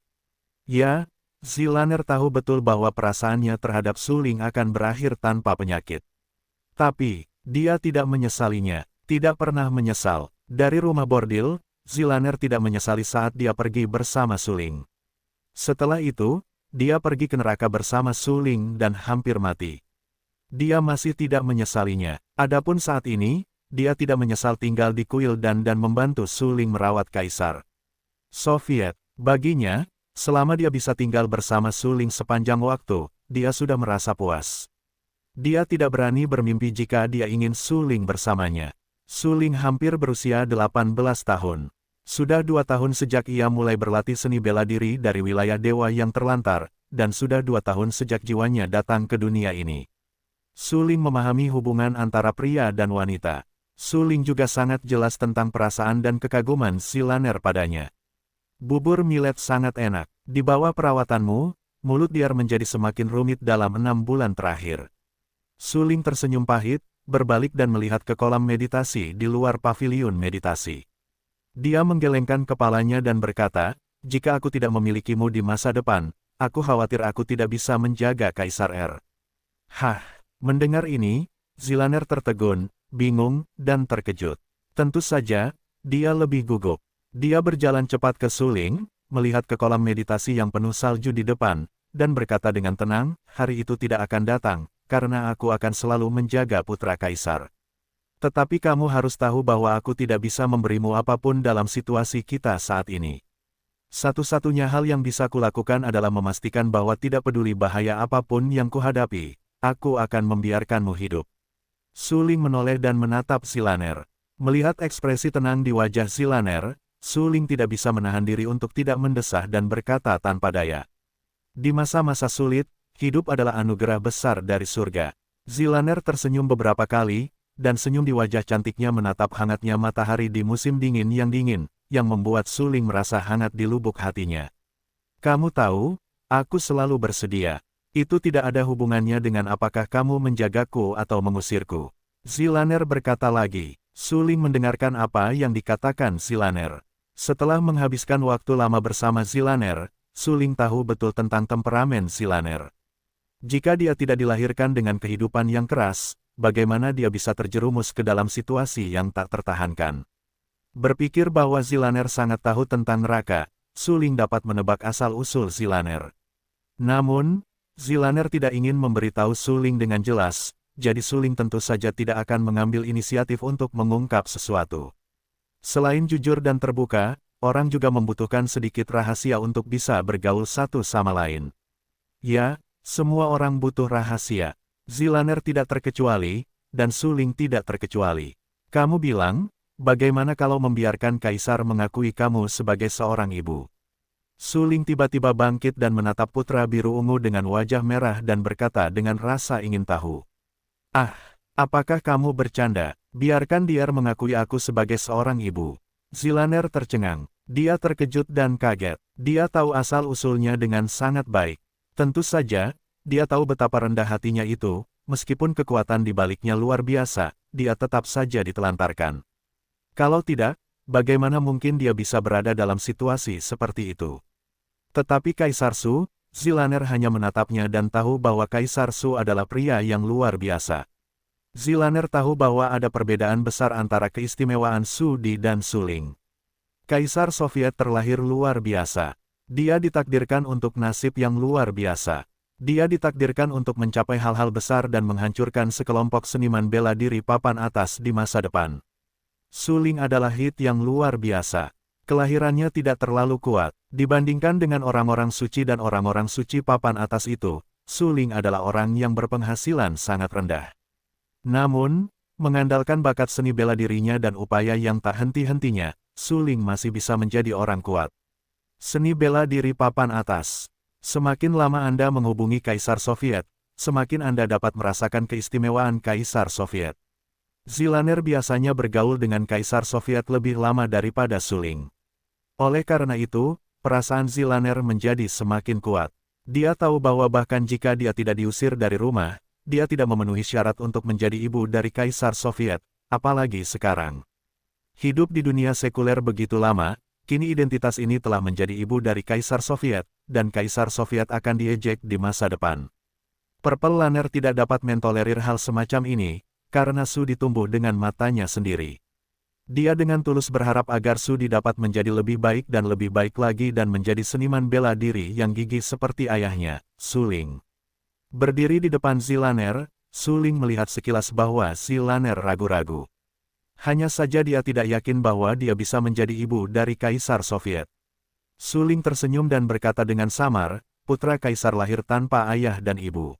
Speaker 1: Ya, Zilaner tahu betul bahwa perasaannya terhadap Suling akan berakhir tanpa penyakit. Tapi, dia tidak menyesalinya, tidak pernah menyesal. Dari rumah bordil, Zilaner tidak menyesali saat dia pergi bersama Suling. Setelah itu, dia pergi ke neraka bersama Suling dan hampir mati. Dia masih tidak menyesalinya. Adapun saat ini, dia tidak menyesal tinggal di kuil dan membantu Suling merawat Kaisar Soviet. Baginya, selama dia bisa tinggal bersama Suling sepanjang waktu, dia sudah merasa puas. Dia tidak berani bermimpi jika dia ingin Suling bersamanya. Suling hampir berusia 18 tahun. Sudah 2 tahun sejak ia mulai berlatih seni bela diri dari wilayah dewa yang terlantar, dan sudah 2 tahun sejak jiwanya datang ke dunia ini. Suling memahami hubungan antara pria dan wanita. Suling juga sangat jelas tentang perasaan dan kekaguman Zilaner padanya. Bubur millet sangat enak. Di bawah perawatanmu, mulut Diar menjadi semakin rumit dalam 6 bulan terakhir. Suling tersenyum pahit, berbalik dan melihat ke kolam meditasi di luar paviliun meditasi. Dia menggelengkan kepalanya dan berkata, "Jika aku tidak memilikimu di masa depan, aku khawatir aku tidak bisa menjaga Kaisar R." Hah, mendengar ini, Zilaner tertegun, bingung, dan terkejut. Tentu saja, dia lebih gugup. Dia berjalan cepat ke Suling, melihat ke kolam meditasi yang penuh salju di depan, dan berkata dengan tenang, "Hari itu tidak akan datang, karena aku akan selalu menjaga putra Kaisar. Tetapi kamu harus tahu bahwa aku tidak bisa memberimu apapun dalam situasi kita saat ini. Satu-satunya hal yang bisa kulakukan adalah memastikan bahwa tidak peduli bahaya apapun yang kuhadapi, aku akan membiarkanmu hidup." Suling menoleh dan menatap Zilaner. Melihat ekspresi tenang di wajah Zilaner, Suling tidak bisa menahan diri untuk tidak mendesah dan berkata tanpa daya. Di masa-masa sulit, hidup adalah anugerah besar dari surga. Zilaner tersenyum beberapa kali, dan senyum di wajah cantiknya menatap hangatnya matahari di musim dingin, yang membuat Suling merasa hangat di lubuk hatinya. "Kamu tahu, aku selalu bersedia. Itu tidak ada hubungannya dengan apakah kamu menjagaku atau mengusirku." Zilaner berkata lagi. Su Ling mendengarkan apa yang dikatakan Zilaner. Setelah menghabiskan waktu lama bersama Zilaner, Su Ling tahu betul tentang temperamen Zilaner. Jika dia tidak dilahirkan dengan kehidupan yang keras, bagaimana dia bisa terjerumus ke dalam situasi yang tak tertahankan? Berpikir bahwa Zilaner sangat tahu tentang neraka, Su Ling dapat menebak asal-usul Zilaner. Namun, Zilaner tidak ingin memberitahu Su Ling dengan jelas, jadi Su Ling tentu saja tidak akan mengambil inisiatif untuk mengungkap sesuatu. Selain jujur dan terbuka, orang juga membutuhkan sedikit rahasia untuk bisa bergaul satu sama lain. Ya, semua orang butuh rahasia. Zilaner tidak terkecuali, dan Su Ling tidak terkecuali. Kamu bilang, bagaimana kalau membiarkan Kaisar mengakui kamu sebagai seorang ibu? Su Ling tiba-tiba bangkit dan menatap putra biru ungu dengan wajah merah dan berkata dengan rasa ingin tahu. Ah, apakah kamu bercanda? Biarkan dia mengakui aku sebagai seorang ibu. Zilaner tercengang. Dia terkejut dan kaget. Dia tahu asal-usulnya dengan sangat baik. Tentu saja, dia tahu betapa rendah hatinya itu, meskipun kekuatan di baliknya luar biasa, dia tetap saja ditelantarkan. Kalau tidak, bagaimana mungkin dia bisa berada dalam situasi seperti itu? Tetapi Kaisar Su, Zilaner hanya menatapnya dan tahu bahwa Kaisar Su adalah pria yang luar biasa. Zilaner tahu bahwa ada perbedaan besar antara keistimewaan Su Di dan Su Ling. Kaisar Soviet terlahir luar biasa. Dia ditakdirkan untuk nasib yang luar biasa. Dia ditakdirkan untuk mencapai hal-hal besar dan menghancurkan sekelompok seniman bela diri papan atas di masa depan. Su Ling adalah hit yang luar biasa. Kelahirannya tidak terlalu kuat, dibandingkan dengan orang-orang suci dan orang-orang suci papan atas itu, Su Ling adalah orang yang berpenghasilan sangat rendah. Namun, mengandalkan bakat seni bela dirinya dan upaya yang tak henti-hentinya, Su Ling masih bisa menjadi orang kuat. Seni bela diri papan atas. Semakin lama Anda menghubungi Kaisar Soviet, semakin Anda dapat merasakan keistimewaan Kaisar Soviet. Zilaner biasanya bergaul dengan Kaisar Soviet lebih lama daripada Su Ling. Oleh karena itu, perasaan Zilaner menjadi semakin kuat. Dia tahu bahwa bahkan jika dia tidak diusir dari rumah, dia tidak memenuhi syarat untuk menjadi ibu dari Kaisar Soviet, apalagi sekarang. Hidup di dunia sekuler begitu lama, kini identitas ini telah menjadi ibu dari Kaisar Soviet, dan Kaisar Soviet akan diejek di masa depan. Purple Lanner tidak dapat mentolerir hal semacam ini, karena Su Di tumbuh dengan matanya sendiri. Dia dengan tulus berharap agar Su Di dapat menjadi lebih baik dan lebih baik lagi dan menjadi seniman bela diri yang gigih seperti ayahnya, Su Ling. Berdiri di depan Zilaner, Su Ling melihat sekilas bahwa Zilaner ragu-ragu. Hanya saja dia tidak yakin bahwa dia bisa menjadi ibu dari Kaisar Soviet. Su Ling tersenyum dan berkata dengan samar, putra Kaisar lahir tanpa ayah dan ibu.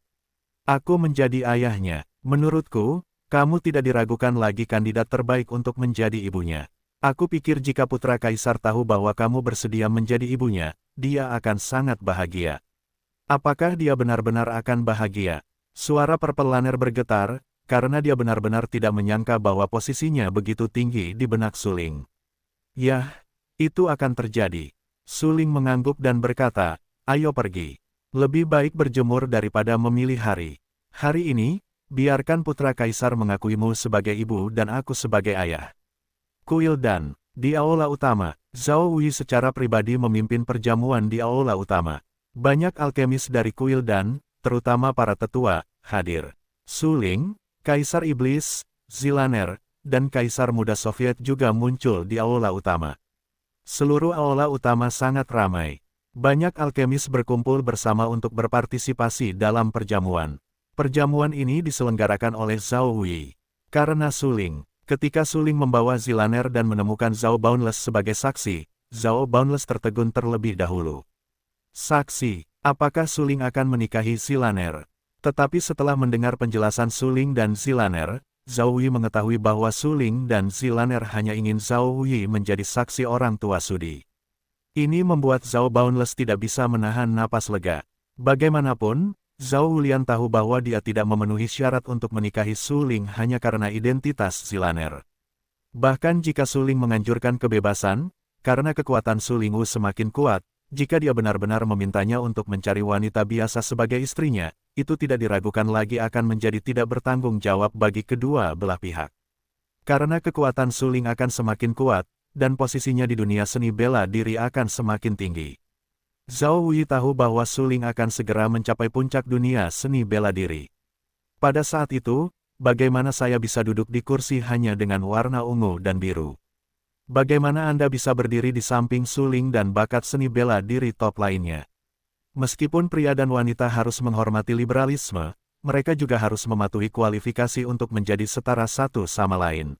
Speaker 1: Aku menjadi ayahnya. Menurutku, kamu tidak diragukan lagi kandidat terbaik untuk menjadi ibunya. Aku pikir jika putra Kaisar tahu bahwa kamu bersedia menjadi ibunya, dia akan sangat bahagia. Apakah dia benar-benar akan bahagia? Suara Purple Lanner bergetar, karena dia benar-benar tidak menyangka bahwa posisinya begitu tinggi di benak Su Ling. Yah, itu akan terjadi. Su Ling mengangguk dan berkata, ayo pergi. Lebih baik berjemur daripada memilih hari. Hari ini, biarkan putra Kaisar mengakuimu sebagai ibu dan aku sebagai ayah. Kuil Dan, di aula utama, Zhao Wei secara pribadi memimpin perjamuan di aula utama. Banyak alkemis dari Kuil Dan, terutama para tetua, hadir. Su Ling, Kaisar Iblis, Zilaner, dan Kaisar Muda Soviet juga muncul di aula utama. Seluruh aula utama sangat ramai. Banyak alkemis berkumpul bersama untuk berpartisipasi dalam perjamuan. Perjamuan ini diselenggarakan oleh Zhao Wei. Karena Su Ling, ketika Su Ling membawa Zilaner dan menemukan Zhao Boundless sebagai saksi, Zhao Boundless tertegun terlebih dahulu. Saksi, apakah Su Ling akan menikahi Zilaner? Tetapi setelah mendengar penjelasan Su Ling dan Zilaner, Zhao Wei mengetahui bahwa Su Ling dan Zilaner hanya ingin Zhao Wei menjadi saksi orang tua Su Di. Ini membuat Zhao Boundless tidak bisa menahan napas lega. Bagaimanapun, Zhao Wulian tahu bahwa dia tidak memenuhi syarat untuk menikahi Su Ling hanya karena identitas Zilaner. Bahkan jika Su Ling menganjurkan kebebasan, karena kekuatan Su Ling semakin kuat, jika dia benar-benar memintanya untuk mencari wanita biasa sebagai istrinya, itu tidak diragukan lagi akan menjadi tidak bertanggung jawab bagi kedua belah pihak. Karena kekuatan Suling akan semakin kuat, dan posisinya di dunia seni bela diri akan semakin tinggi. Zhao Wei tahu bahwa Suling akan segera mencapai puncak dunia seni bela diri. Pada saat itu, bagaimana saya bisa duduk di kursi hanya dengan warna ungu dan biru? Bagaimana Anda bisa berdiri di samping Suling dan bakat seni bela diri top lainnya? Meskipun pria dan wanita harus menghormati liberalisme, mereka juga harus mematuhi kualifikasi untuk menjadi setara satu sama lain.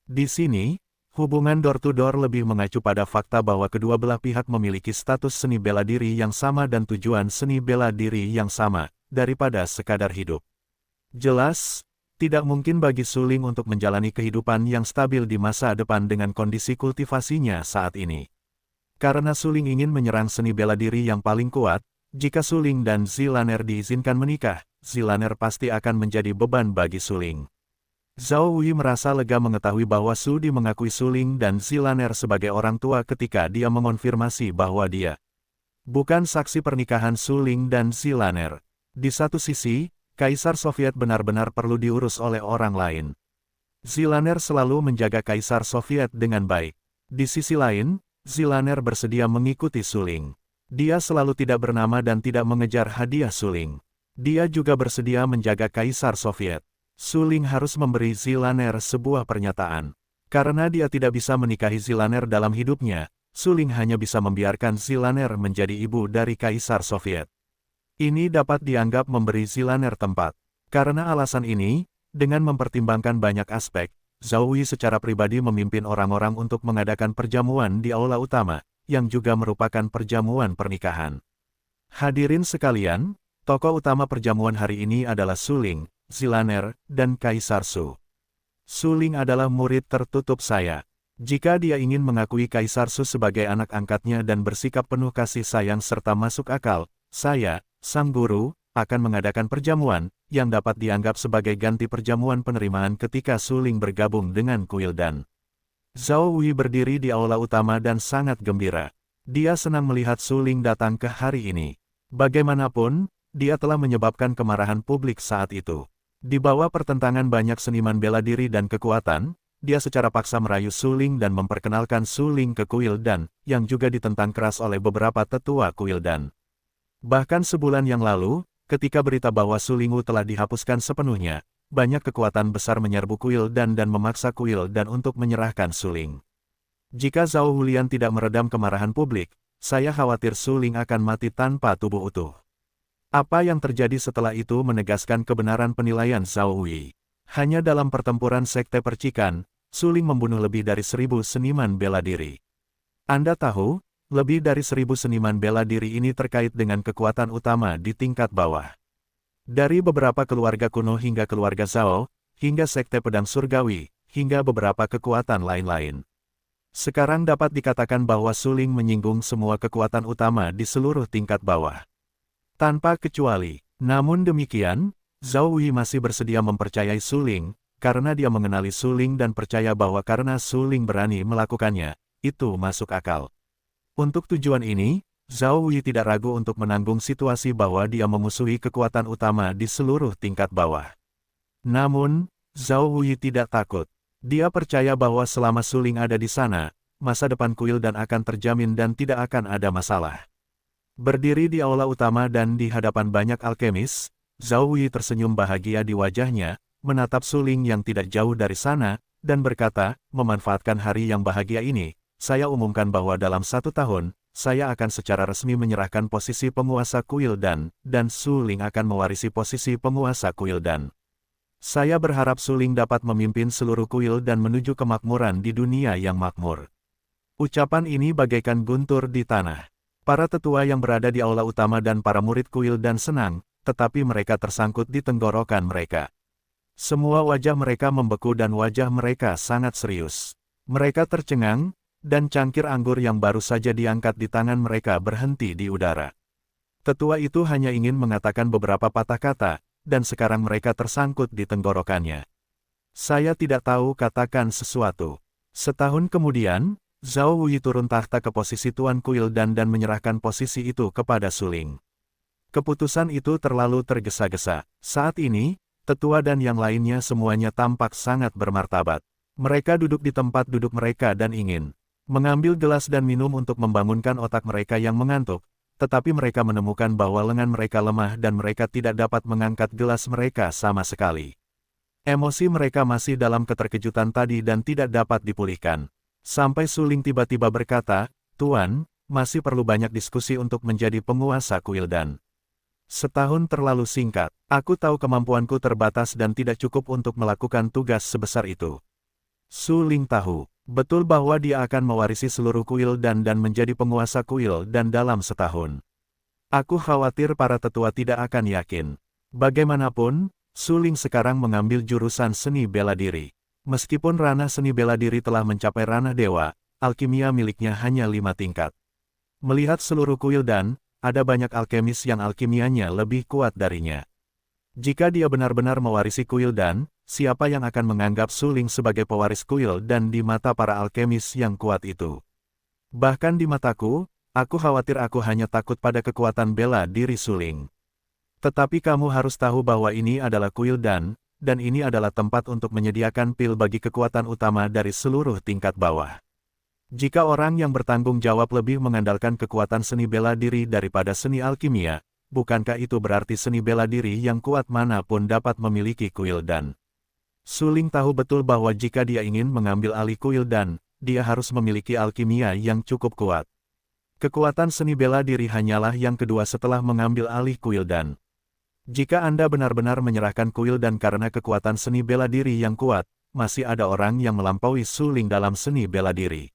Speaker 1: Di sini, hubungan door-to-door lebih mengacu pada fakta bahwa kedua belah pihak memiliki status seni bela diri yang sama dan tujuan seni bela diri yang sama, daripada sekadar hidup. Jelas, tidak mungkin bagi Suling untuk menjalani kehidupan yang stabil di masa depan dengan kondisi kultivasinya saat ini. Karena Suling ingin menyerang seni bela diri yang paling kuat, jika Suling dan Zilaner diizinkan menikah, Zilaner pasti akan menjadi beban bagi Suling. Zhao Wei merasa lega mengetahui bahwa Su Di mengakui Suling dan Zilaner sebagai orang tua ketika dia mengonfirmasi bahwa dia bukan saksi pernikahan Suling dan Zilaner. Di satu sisi, Kaisar Soviet benar-benar perlu diurus oleh orang lain. Zilaner selalu menjaga Kaisar Soviet dengan baik. Di sisi lain, Zilaner bersedia mengikuti Suling. Dia selalu tidak bernama dan tidak mengejar hadiah Suling. Dia juga bersedia menjaga Kaisar Soviet. Suling harus memberi Zilaner sebuah pernyataan. Karena dia tidak bisa menikahi Zilaner dalam hidupnya, Suling hanya bisa membiarkan Zilaner menjadi ibu dari Kaisar Soviet. Ini dapat dianggap memberi Zilaner tempat. Karena alasan ini, dengan mempertimbangkan banyak aspek, Zhao Wei secara pribadi memimpin orang-orang untuk mengadakan perjamuan di aula utama, yang juga merupakan perjamuan pernikahan. Hadirin sekalian, tokoh utama perjamuan hari ini adalah Suling, Zilaner, dan Kaisar Su. Suling adalah murid tertutup saya. Jika dia ingin mengakui Kaisar Su sebagai anak angkatnya dan bersikap penuh kasih sayang serta masuk akal, saya, sang guru, akan mengadakan perjamuan, yang dapat dianggap sebagai ganti perjamuan penerimaan ketika Suling bergabung dengan Kuildan. Zhao Wei berdiri di aula utama dan sangat gembira. Dia senang melihat Suling datang ke hari ini. Bagaimanapun, dia telah menyebabkan kemarahan publik saat itu. Di bawah pertentangan banyak seniman bela diri dan kekuatan, dia secara paksa merayu Suling dan memperkenalkan Suling ke Kuildan, yang juga ditentang keras oleh beberapa tetua Kuildan. Bahkan sebulan yang lalu, ketika berita bahwa Suling telah dihapuskan sepenuhnya, banyak kekuatan besar menyerbu Kuildan dan memaksa Kuildan untuk menyerahkan Suling. Jika Zhao Hulian tidak meredam kemarahan publik, saya khawatir Suling akan mati tanpa tubuh utuh. Apa yang terjadi setelah itu menegaskan kebenaran penilaian Zhao Wei. Hanya dalam pertempuran sekte percikan, Suling membunuh lebih dari 1000 seniman bela diri. Anda tahu, lebih dari 1000 seniman bela diri ini terkait dengan kekuatan utama di tingkat bawah. Dari beberapa keluarga kuno hingga keluarga Zhao, hingga sekte pedang surgawi, hingga beberapa kekuatan lain-lain. Sekarang dapat dikatakan bahwa Suling menyinggung semua kekuatan utama di seluruh tingkat bawah. Tanpa kecuali. Namun demikian, Zhao Wei masih bersedia mempercayai Suling, karena dia mengenali Suling dan percaya bahwa karena Suling berani melakukannya, itu masuk akal. Untuk tujuan ini, Zhao Wei tidak ragu untuk menanggung situasi bahwa dia memusuhi kekuatan utama di seluruh tingkat bawah. Namun, Zhao Wei tidak takut. Dia percaya bahwa selama Suling ada di sana, masa depan Kuildan akan terjamin dan tidak akan ada masalah. Berdiri di aula utama dan di hadapan banyak alkemis, Zhao Wei tersenyum bahagia di wajahnya, menatap Suling yang tidak jauh dari sana, dan berkata, memanfaatkan hari yang bahagia ini, saya umumkan bahwa dalam 1 tahun, saya akan secara resmi menyerahkan posisi penguasa Kuildan, dan Suling akan mewarisi posisi penguasa Kuildan. Saya berharap Suling dapat memimpin seluruh Kuildan menuju kemakmuran di dunia yang makmur. Ucapan ini bagaikan guntur di tanah. Para tetua yang berada di aula utama dan para murid Kuildan senang, tetapi mereka tersangkut di tenggorokan mereka. Semua wajah mereka membeku dan wajah mereka sangat serius. Mereka tercengang, dan cangkir anggur yang baru saja diangkat di tangan mereka berhenti di udara. Tetua itu hanya ingin mengatakan beberapa patah kata, dan sekarang mereka tersangkut di tenggorokannya. Saya tidak tahu katakan sesuatu. Setahun kemudian, Zhao Wei turun tahta ke posisi Tuan Kuildan dan menyerahkan posisi itu kepada Suling. Keputusan itu terlalu tergesa-gesa. Saat ini, tetua dan yang lainnya semuanya tampak sangat bermartabat. Mereka duduk di tempat duduk mereka dan ingin mengambil gelas dan minum untuk membangunkan otak mereka yang mengantuk, tetapi mereka menemukan bahwa lengan mereka lemah dan mereka tidak dapat mengangkat gelas mereka sama sekali. Emosi mereka masih dalam keterkejutan tadi dan tidak dapat dipulihkan. Sampai Suling tiba-tiba berkata, "Tuan, masih perlu banyak diskusi untuk menjadi penguasa Kuildan. Setahun terlalu singkat. Aku tahu kemampuanku terbatas dan tidak cukup untuk melakukan tugas sebesar itu." Suling tahu betul bahwa dia akan mewarisi seluruh Kuildan dan menjadi penguasa Kuildan dalam setahun. Aku khawatir para tetua tidak akan yakin. Bagaimanapun, Suling sekarang mengambil jurusan seni bela diri. Meskipun ranah seni bela diri telah mencapai ranah dewa, alkimia miliknya hanya 5 tingkat. Melihat seluruh Kuildan, ada banyak alkemis yang alkimianya lebih kuat darinya. Jika dia benar-benar mewarisi Kuildan, siapa yang akan menganggap Suling sebagai pewaris Kuildan di mata para alkemis yang kuat itu? Bahkan di mataku, aku khawatir aku hanya takut pada kekuatan bela diri Suling. Tetapi kamu harus tahu bahwa ini adalah Kuildan, dan ini adalah tempat untuk menyediakan pil bagi kekuatan utama dari seluruh tingkat bawah. Jika orang yang bertanggung jawab lebih mengandalkan kekuatan seni bela diri daripada seni alkimia, bukankah itu berarti seni bela diri yang kuat manapun dapat memiliki Kuildan? Suling tahu betul bahwa jika dia ingin mengambil alih Kuildan, dia harus memiliki alkimia yang cukup kuat. Kekuatan seni bela diri hanyalah yang kedua setelah mengambil alih Kuildan. Jika Anda benar-benar menyerahkan Kuildan karena kekuatan seni bela diri yang kuat, masih ada orang yang melampaui Suling dalam seni bela diri.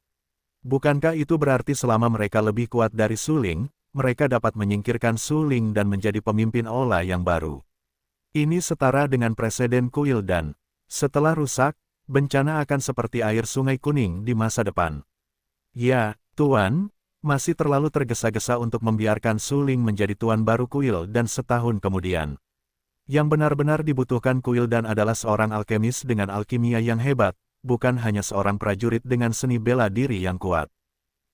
Speaker 1: Bukankah itu berarti selama mereka lebih kuat dari Suling, mereka dapat menyingkirkan Suling dan menjadi pemimpin Aula yang baru? Ini setara dengan presiden Kuildan. Setelah rusak, bencana akan seperti air Sungai Kuning di masa depan. Ya, Tuan, masih terlalu tergesa-gesa untuk membiarkan Suling menjadi tuan baru Kuildan setahun kemudian. Yang benar-benar dibutuhkan Kuildan adalah seorang alkemis dengan alkimia yang hebat, bukan hanya seorang prajurit dengan seni bela diri yang kuat.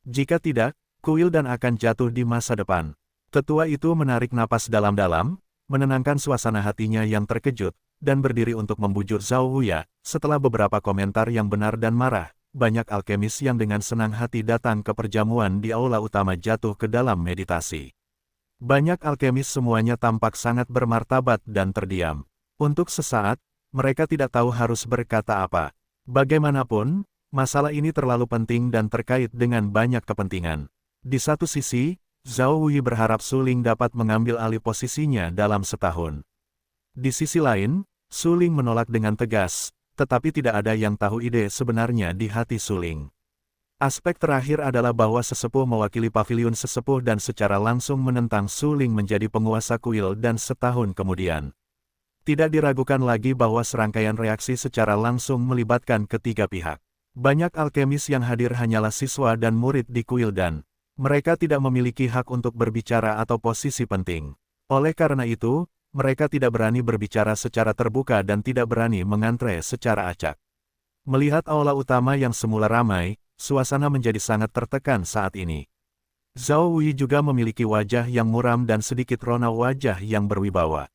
Speaker 1: Jika tidak, Kuildan akan jatuh di masa depan. Tetua itu menarik napas dalam-dalam, menenangkan suasana hatinya yang terkejut, dan berdiri untuk membujuk Zhao Huya. Setelah beberapa komentar yang benar dan marah, banyak alkemis yang dengan senang hati datang ke perjamuan di aula utama jatuh ke dalam meditasi. Banyak alkemis semuanya tampak sangat bermartabat dan terdiam. Untuk sesaat, mereka tidak tahu harus berkata apa. Bagaimanapun, masalah ini terlalu penting dan terkait dengan banyak kepentingan. Di satu sisi, Zhao Wei berharap Suling dapat mengambil alih posisinya dalam setahun. Di sisi lain, Suling menolak dengan tegas, tetapi tidak ada yang tahu ide sebenarnya di hati Suling. Aspek terakhir adalah bahwa sesepuh mewakili paviliun sesepuh dan secara langsung menentang Suling menjadi penguasa Kuildan setahun kemudian. Tidak diragukan lagi bahwa serangkaian reaksi secara langsung melibatkan ketiga pihak. Banyak alkemis yang hadir hanyalah siswa dan murid di Kuildan. Mereka tidak memiliki hak untuk berbicara atau posisi penting. Oleh karena itu, mereka tidak berani berbicara secara terbuka dan tidak berani mengantre secara acak. Melihat aula utama yang semula ramai, suasana menjadi sangat tertekan saat ini. Zhao Wei juga memiliki wajah yang muram dan sedikit rona wajah yang berwibawa.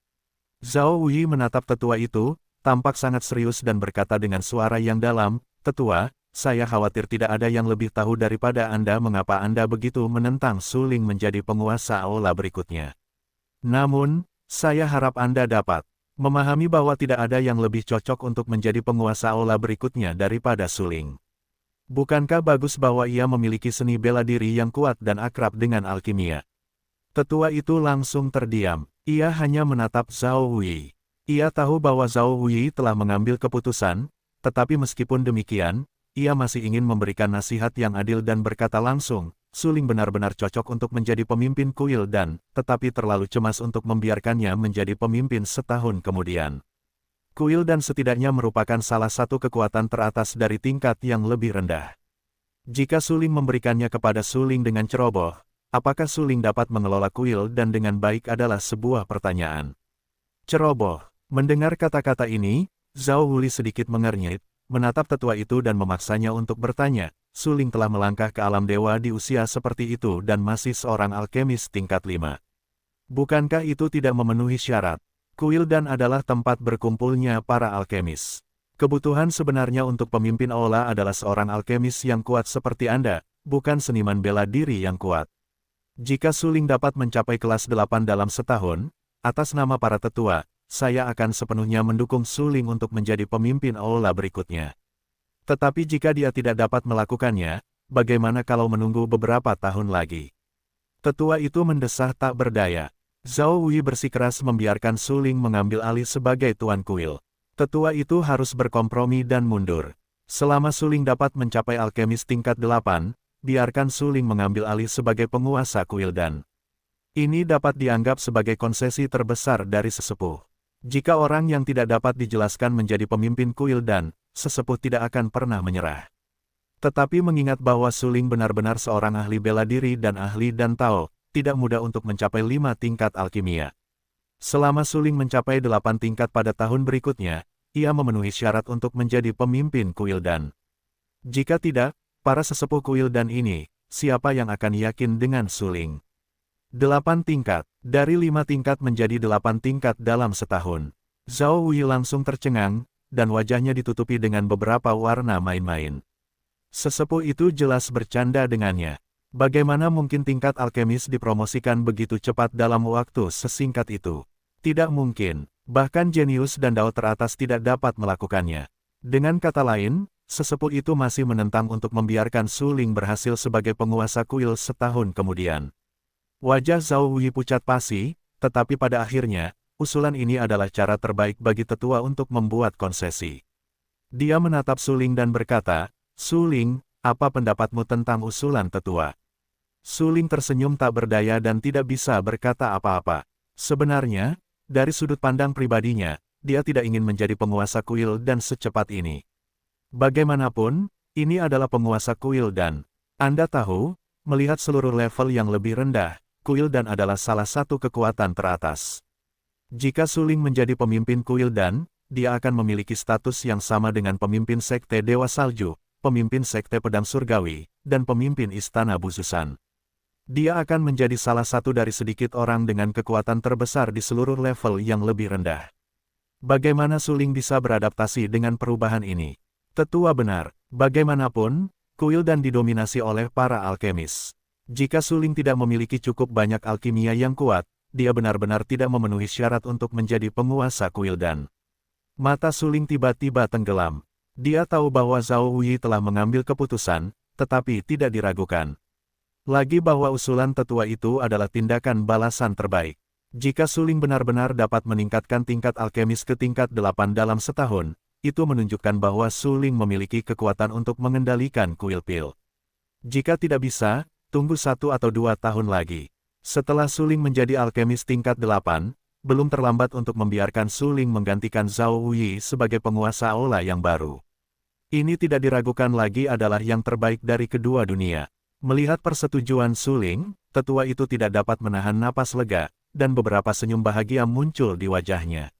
Speaker 1: Zhao Wei menatap tetua itu, tampak sangat serius dan berkata dengan suara yang dalam, "Tetua, saya khawatir tidak ada yang lebih tahu daripada Anda mengapa Anda begitu menentang Suling menjadi penguasa aula berikutnya. Namun, saya harap Anda dapat memahami bahwa tidak ada yang lebih cocok untuk menjadi penguasa aula berikutnya daripada Suling. Bukankah bagus bahwa ia memiliki seni bela diri yang kuat dan akrab dengan alkimia?" Tetua itu langsung terdiam. Ia hanya menatap Zhao Wei. Ia tahu bahwa Zhao Wei telah mengambil keputusan, tetapi meskipun demikian, ia masih ingin memberikan nasihat yang adil dan berkata langsung, "Suling benar-benar cocok untuk menjadi pemimpin Kuildan, tetapi terlalu cemas untuk membiarkannya menjadi pemimpin setahun kemudian. Kuildan setidaknya merupakan salah satu kekuatan teratas dari tingkat yang lebih rendah. Jika Suling memberikannya kepada Suling dengan ceroboh, apakah Suling dapat mengelola Kuildan dengan baik adalah sebuah pertanyaan." Ceroboh. Mendengar kata-kata ini, Zhao Wei sedikit mengernyit, menatap tetua itu dan memaksanya untuk bertanya. Suling telah melangkah ke alam dewa di usia seperti itu dan masih seorang alkemis tingkat 5. Bukankah itu tidak memenuhi syarat? Kuildan adalah tempat berkumpulnya para alkemis. Kebutuhan sebenarnya untuk pemimpin aula adalah seorang alkemis yang kuat seperti Anda, bukan seniman bela diri yang kuat. Jika Suling dapat mencapai kelas 8 dalam setahun, atas nama para tetua, saya akan sepenuhnya mendukung Suling untuk menjadi pemimpin aula berikutnya. Tetapi jika dia tidak dapat melakukannya, bagaimana kalau menunggu beberapa tahun lagi? Tetua itu mendesah tak berdaya. Zhao Wei bersikeras membiarkan Suling mengambil alih sebagai tuan kuil. Tetua itu harus berkompromi dan mundur. Selama Suling dapat mencapai alkemis tingkat 8, biarkan Suling mengambil alih sebagai penguasa kuil dan ini dapat dianggap sebagai konsesi terbesar dari sesepuh. Jika orang yang tidak dapat dijelaskan menjadi pemimpin kuil dan sesepuh tidak akan pernah menyerah. Tetapi mengingat bahwa Suling benar-benar seorang ahli bela diri dan ahli dan Tao, tidak mudah untuk mencapai 5 tingkat alkimia. Selama Suling mencapai 8 tingkat pada tahun berikutnya, ia memenuhi syarat untuk menjadi pemimpin kuil dan jika tidak, para sesepuh kuil dan ini, siapa yang akan yakin dengan Suling? 8 tingkat, dari 5 tingkat menjadi 8 tingkat dalam setahun. Zhao Wei langsung tercengang, dan wajahnya ditutupi dengan beberapa warna main-main. Sesepuh itu jelas bercanda dengannya. Bagaimana mungkin tingkat alkemis dipromosikan begitu cepat dalam waktu sesingkat itu? Tidak mungkin, bahkan jenius dan dao teratas tidak dapat melakukannya. Dengan kata lain, sesepuh itu masih menentang untuk membiarkan Suling berhasil sebagai penguasa kuil setahun kemudian. Wajah Zhao Wei pucat pasi, tetapi pada akhirnya, usulan ini adalah cara terbaik bagi tetua untuk membuat konsesi. Dia menatap Suling dan berkata, Suling, apa pendapatmu tentang usulan tetua? Suling tersenyum tak berdaya dan tidak bisa berkata apa-apa. Sebenarnya, dari sudut pandang pribadinya, dia tidak ingin menjadi penguasa kuil dan secepat ini. Bagaimanapun, ini adalah penguasa kuil dan Anda tahu, melihat seluruh level yang lebih rendah, kuil dan adalah salah satu kekuatan teratas. Jika Suling menjadi pemimpin kuil dan, dia akan memiliki status yang sama dengan pemimpin sekte Dewa Salju, pemimpin sekte pedang surgawi, dan pemimpin istana Bususan. Dia akan menjadi salah satu dari sedikit orang dengan kekuatan terbesar di seluruh level yang lebih rendah. Bagaimana Suling bisa beradaptasi dengan perubahan ini? Tetua benar, bagaimanapun, kuil dan didominasi oleh para alkemis. Jika Suling tidak memiliki cukup banyak alkimia yang kuat, dia benar-benar tidak memenuhi syarat untuk menjadi penguasa kuil dan mata Suling tiba-tiba tenggelam. Dia tahu bahwa Zhao Wei telah mengambil keputusan, tetapi tidak diragukan. Lagi bahwa usulan tetua itu adalah tindakan balasan terbaik. Jika Suling benar-benar dapat meningkatkan tingkat alkemis ke tingkat 8 dalam setahun, itu menunjukkan bahwa Suling memiliki kekuatan untuk mengendalikan kuil pil. Jika tidak bisa, tunggu 1 atau 2 tahun lagi. Setelah Suling menjadi alkemis tingkat 8, belum terlambat untuk membiarkan Suling menggantikan Zhao Wei sebagai penguasa aula yang baru. Ini tidak diragukan lagi adalah yang terbaik dari kedua dunia. Melihat persetujuan Suling, tetua itu tidak dapat menahan napas lega, dan beberapa senyum bahagia muncul di wajahnya.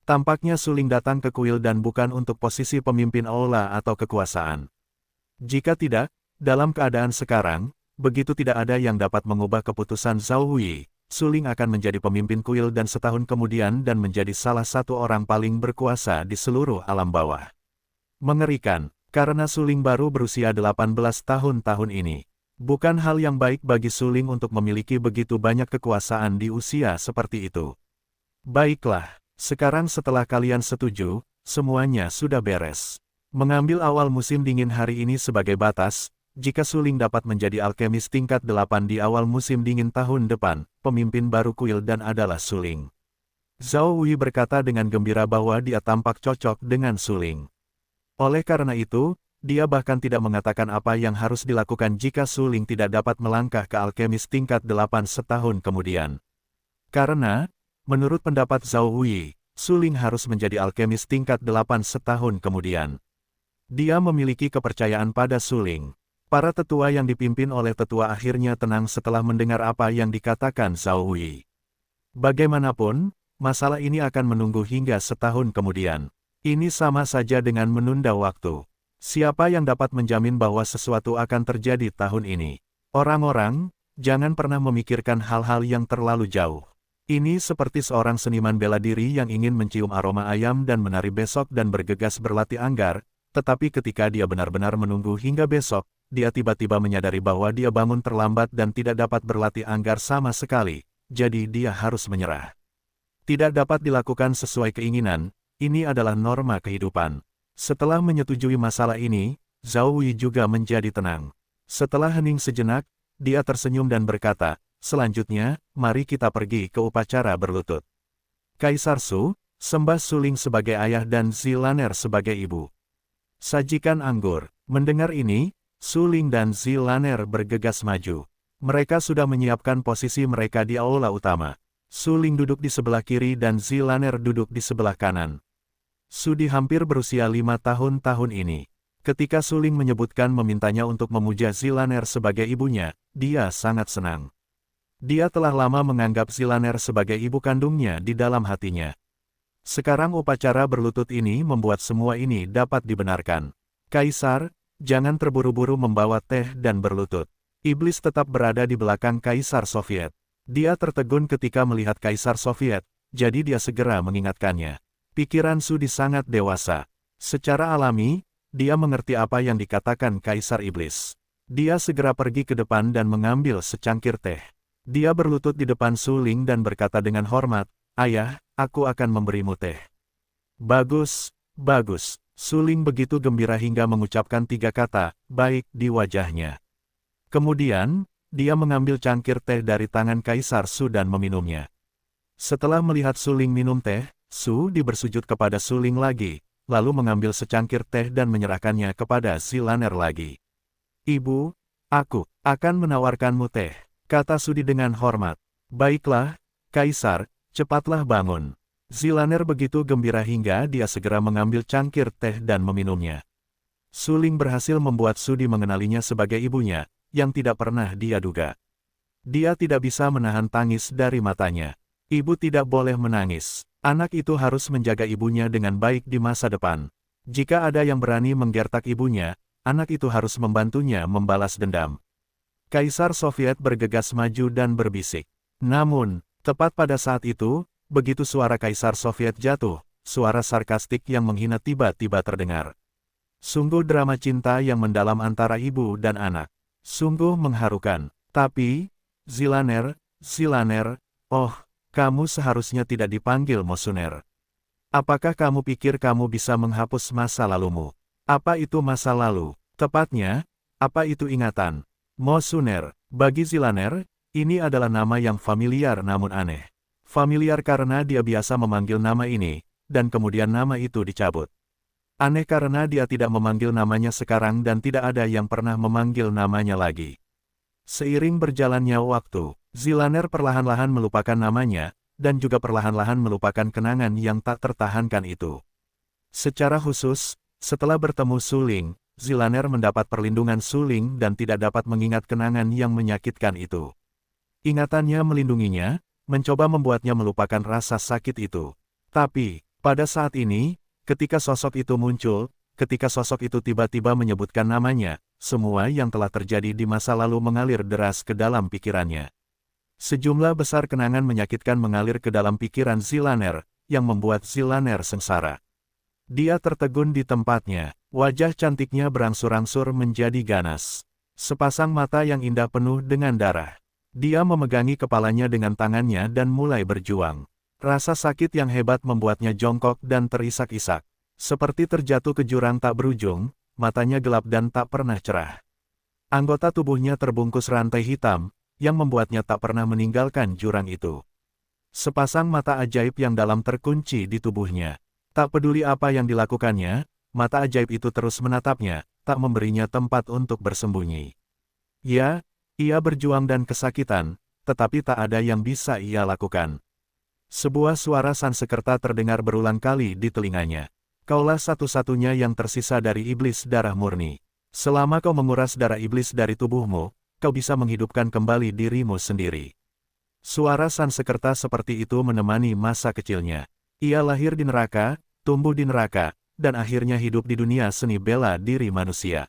Speaker 1: Tampaknya Suling datang ke kuil dan bukan untuk posisi pemimpin aula atau kekuasaan. Jika tidak, dalam keadaan sekarang, begitu tidak ada yang dapat mengubah keputusan Zhao Wei, Suling akan menjadi pemimpin kuil dan setahun kemudian dan menjadi salah satu orang paling berkuasa di seluruh alam bawah. Mengerikan, karena Suling baru berusia 18 tahun ini. Bukan hal yang baik bagi Suling untuk memiliki begitu banyak kekuasaan di usia seperti itu. Baiklah, sekarang setelah kalian setuju, semuanya sudah beres. Mengambil awal musim dingin hari ini sebagai batas, jika Suling dapat menjadi alkemis tingkat 8 di awal musim dingin tahun depan, pemimpin baru kuil dan adalah Suling. Zhao Wei berkata dengan gembira bahwa dia tampak cocok dengan Suling. Oleh karena itu, dia bahkan tidak mengatakan apa yang harus dilakukan jika Suling tidak dapat melangkah ke alkemis tingkat 8 setahun kemudian. Karena, menurut pendapat Zhao Wei, Suling harus menjadi alkemis tingkat 8 setahun kemudian. Dia memiliki kepercayaan pada Suling. Para tetua yang dipimpin oleh tetua akhirnya tenang setelah mendengar apa yang dikatakan Zhao Wei. Bagaimanapun, masalah ini akan menunggu hingga setahun kemudian. Ini sama saja dengan menunda waktu. Siapa yang dapat menjamin bahwa sesuatu akan terjadi tahun ini? Orang-orang, jangan pernah memikirkan hal-hal yang terlalu jauh. Ini seperti seorang seniman bela diri yang ingin mencium aroma ayam dan menari besok dan bergegas berlatih anggar, tetapi ketika dia benar-benar menunggu hingga besok, dia tiba-tiba menyadari bahwa dia bangun terlambat dan tidak dapat berlatih anggar sama sekali, jadi dia harus menyerah. Tidak dapat dilakukan sesuai keinginan, ini adalah norma kehidupan. Setelah menyetujui masalah ini, Zhao Wei juga menjadi tenang. Setelah hening sejenak, dia tersenyum dan berkata, "Selanjutnya, mari kita pergi ke upacara berlutut. Kaisar Su, sembah Suling sebagai ayah dan Zilaner sebagai ibu. Sajikan anggur." Mendengar ini, Suling dan Zilaner bergegas maju. Mereka sudah menyiapkan posisi mereka di aula utama. Suling duduk di sebelah kiri dan Zilaner duduk di sebelah kanan. Sudi hampir berusia 5 tahun ini. Ketika Suling menyebutkan memintanya untuk memuja Zilaner sebagai ibunya, dia sangat senang. Dia telah lama menganggap Zilaner sebagai ibu kandungnya di dalam hatinya. Sekarang upacara berlutut ini membuat semua ini dapat dibenarkan. "Kaisar, jangan terburu-buru membawa teh dan berlutut." Iblis tetap berada di belakang Kaisar Soviet. Dia tertegun ketika melihat Kaisar Soviet, jadi dia segera mengingatkannya. Pikiran Sudi sangat dewasa. Secara alami, dia mengerti apa yang dikatakan Kaisar Iblis. Dia segera pergi ke depan dan mengambil secangkir teh. Dia berlutut di depan Suling dan berkata dengan hormat, "Ayah, aku akan memberimu teh." "Bagus, bagus." Suling begitu gembira hingga mengucapkan 3 kata, "baik" di wajahnya. Kemudian, dia mengambil cangkir teh dari tangan Kaisar Su dan meminumnya. Setelah melihat Suling minum teh, Su bersujud kepada Suling lagi, lalu mengambil secangkir teh dan menyerahkannya kepada Zilaner lagi. "Ibu, aku akan menawarkanmu teh," kata Sudi dengan hormat. "Baiklah, Kaisar, cepatlah bangun." Zilaner begitu gembira hingga dia segera mengambil cangkir teh dan meminumnya. Suling berhasil membuat Sudi mengenalinya sebagai ibunya, yang tidak pernah dia duga. Dia tidak bisa menahan tangis dari matanya. Ibu tidak boleh menangis. Anak itu harus menjaga ibunya dengan baik di masa depan. Jika ada yang berani menggertak ibunya, anak itu harus membantunya membalas dendam. Kaisar Soviet bergegas maju dan berbisik. Namun, tepat pada saat itu, begitu suara Kaisar Soviet jatuh, suara sarkastik yang menghina tiba-tiba terdengar. Sungguh drama cinta yang mendalam antara ibu dan anak. Sungguh mengharukan. Tapi, Zilaner, oh, kamu seharusnya tidak dipanggil Mosuner. Apakah kamu pikir kamu bisa menghapus masa lalumu? Apa itu masa lalu? Tepatnya, apa itu ingatan? Mosuner, bagi Zilaner, ini adalah nama yang familiar namun aneh. Familiar karena dia biasa memanggil nama ini, dan kemudian nama itu dicabut. Aneh karena dia tidak memanggil namanya sekarang dan tidak ada yang pernah memanggil namanya lagi. Seiring berjalannya waktu, Zilaner perlahan-lahan melupakan namanya, dan juga perlahan-lahan melupakan kenangan yang tak tertahankan itu. Secara khusus, setelah bertemu Suling, Zilaner mendapat perlindungan Suling dan tidak dapat mengingat kenangan yang menyakitkan itu. Ingatannya melindunginya, mencoba membuatnya melupakan rasa sakit itu. Tapi, pada saat ini, ketika sosok itu muncul, ketika sosok itu tiba-tiba menyebutkan namanya, semua yang telah terjadi di masa lalu mengalir deras ke dalam pikirannya. Sejumlah besar kenangan menyakitkan mengalir ke dalam pikiran Zilaner, yang membuat Zilaner sengsara. Dia tertegun di tempatnya, wajah cantiknya berangsur-angsur menjadi ganas. Sepasang mata yang indah penuh dengan darah. Dia memegangi kepalanya dengan tangannya dan mulai berjuang. Rasa sakit yang hebat membuatnya jongkok dan terisak-isak. Seperti terjatuh ke jurang tak berujung, matanya gelap dan tak pernah cerah. Anggota tubuhnya terbungkus rantai hitam, yang membuatnya tak pernah meninggalkan jurang itu. Sepasang mata ajaib yang dalam terkunci di tubuhnya. Tak peduli apa yang dilakukannya, mata ajaib itu terus menatapnya, tak memberinya tempat untuk bersembunyi. Ya, ia berjuang dan kesakitan, tetapi tak ada yang bisa ia lakukan. Sebuah suara Sansekerta terdengar berulang kali di telinganya. "Kaulah satu-satunya yang tersisa dari iblis darah murni. Selama kau menguras darah iblis dari tubuhmu, kau bisa menghidupkan kembali dirimu sendiri." Suara Sansekerta seperti itu menemani masa kecilnya. Ia lahir di neraka, tumbuh di neraka, dan akhirnya hidup di dunia seni bela diri manusia.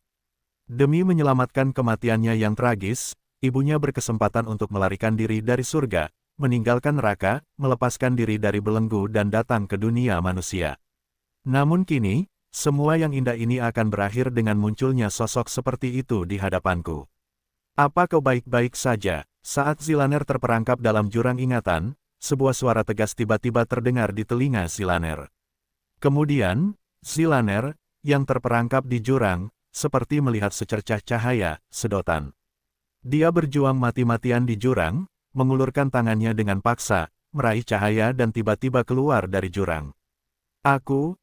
Speaker 1: Demi menyelamatkan kematiannya yang tragis, ibunya berkesempatan untuk melarikan diri dari surga, meninggalkan neraka, melepaskan diri dari belenggu dan datang ke dunia manusia. Namun kini, semua yang indah ini akan berakhir dengan munculnya sosok seperti itu di hadapanku. Apa kau baik-baik saja? Saat Zilaner terperangkap dalam jurang ingatan, sebuah suara tegas tiba-tiba terdengar di telinga Zilaner. Kemudian, Zilaner, yang terperangkap di jurang, seperti melihat secercah cahaya, sedotan. Dia berjuang mati-matian di jurang, mengulurkan tangannya dengan paksa, meraih cahaya dan tiba-tiba keluar dari jurang. Aku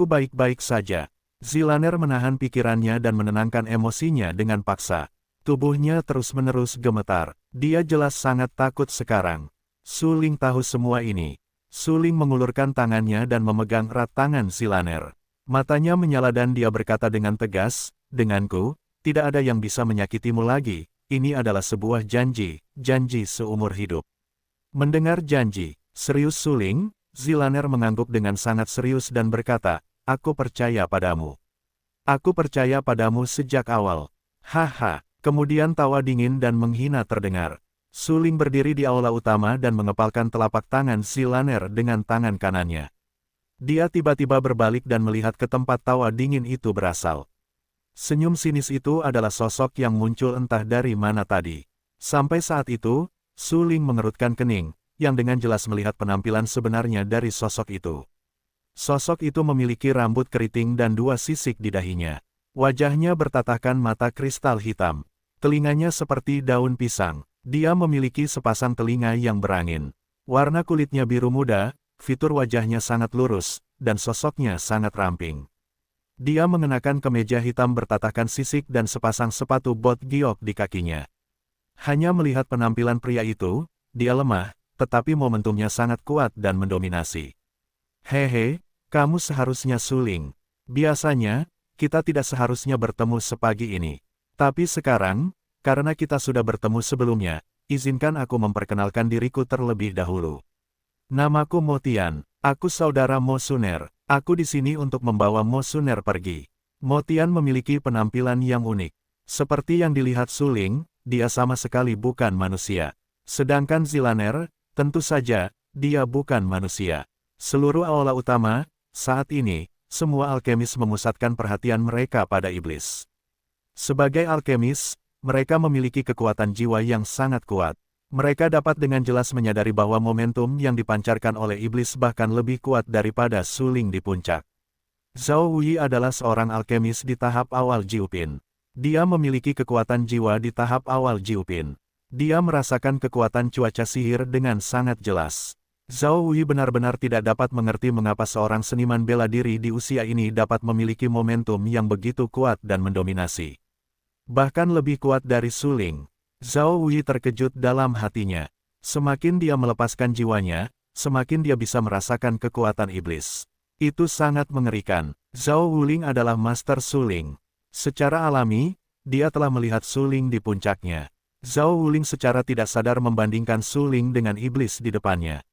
Speaker 1: baik-baik saja. Zilaner menahan pikirannya dan menenangkan emosinya dengan paksa. Tubuhnya terus-menerus gemetar. Dia jelas sangat takut sekarang. Su Ling tahu semua ini. Su Ling mengulurkan tangannya dan memegang erat tangan Zilaner. Matanya menyala dan dia berkata dengan tegas, "Denganku, tidak ada yang bisa menyakitimu lagi. Ini adalah sebuah janji seumur hidup." Mendengar janji, serius Su Ling, Zilaner mengangguk dengan sangat serius dan berkata, "Aku percaya padamu. Aku percaya padamu sejak awal." Haha. Kemudian tawa dingin dan menghina terdengar. Su Ling berdiri di aula utama dan mengepalkan telapak tangan Zilaner dengan tangan kanannya. Dia tiba-tiba berbalik dan melihat ke tempat tawa dingin itu berasal. Senyum sinis itu adalah sosok yang muncul entah dari mana tadi. Sampai saat itu, Su Ling mengerutkan kening, yang dengan jelas melihat penampilan sebenarnya dari sosok itu. Sosok itu memiliki rambut keriting dan dua sisik di dahinya. Wajahnya bertatahkan mata kristal hitam. Telinganya seperti daun pisang. Dia memiliki sepasang telinga yang berangin. Warna kulitnya biru muda, fitur wajahnya sangat lurus, dan sosoknya sangat ramping. Dia mengenakan kemeja hitam bertatahkan sisik dan sepasang sepatu bot giok di kakinya. Hanya melihat penampilan pria itu, dia lemah, tetapi momentumnya sangat kuat dan mendominasi. "Hehe, kamu seharusnya Su Ling. Biasanya, kita tidak seharusnya bertemu sepagi ini. Tapi sekarang, karena kita sudah bertemu sebelumnya, izinkan aku memperkenalkan diriku terlebih dahulu. Namaku Mo Tian, aku saudara Mo Suner. Aku di sini untuk membawa Mo Suner pergi." Mo Tian memiliki penampilan yang unik. Seperti yang dilihat Su Ling, dia sama sekali bukan manusia. Sedangkan Zilaner, tentu saja, dia bukan manusia. Seluruh aula utama, saat ini, semua alkemis memusatkan perhatian mereka pada iblis. Sebagai alkemis, mereka memiliki kekuatan jiwa yang sangat kuat. Mereka dapat dengan jelas menyadari bahwa momentum yang dipancarkan oleh iblis bahkan lebih kuat daripada Su Ling di puncak. Zhao Wuyi adalah seorang alkemis di tahap awal Jiupin. Dia memiliki kekuatan jiwa di tahap awal Jiupin. Dia merasakan kekuatan cuaca sihir dengan sangat jelas. Zhao Wuyi benar-benar tidak dapat mengerti mengapa seorang seniman bela diri di usia ini dapat memiliki momentum yang begitu kuat dan mendominasi. Bahkan lebih kuat dari Su Ling. Zhao Wuyi terkejut dalam hatinya. Semakin dia melepaskan jiwanya, semakin dia bisa merasakan kekuatan iblis. Itu sangat mengerikan. Zhao Wuling adalah Master Su Ling. Secara alami, dia telah melihat Su Ling di puncaknya. Zhao Wuling secara tidak sadar membandingkan Su Ling dengan iblis di depannya.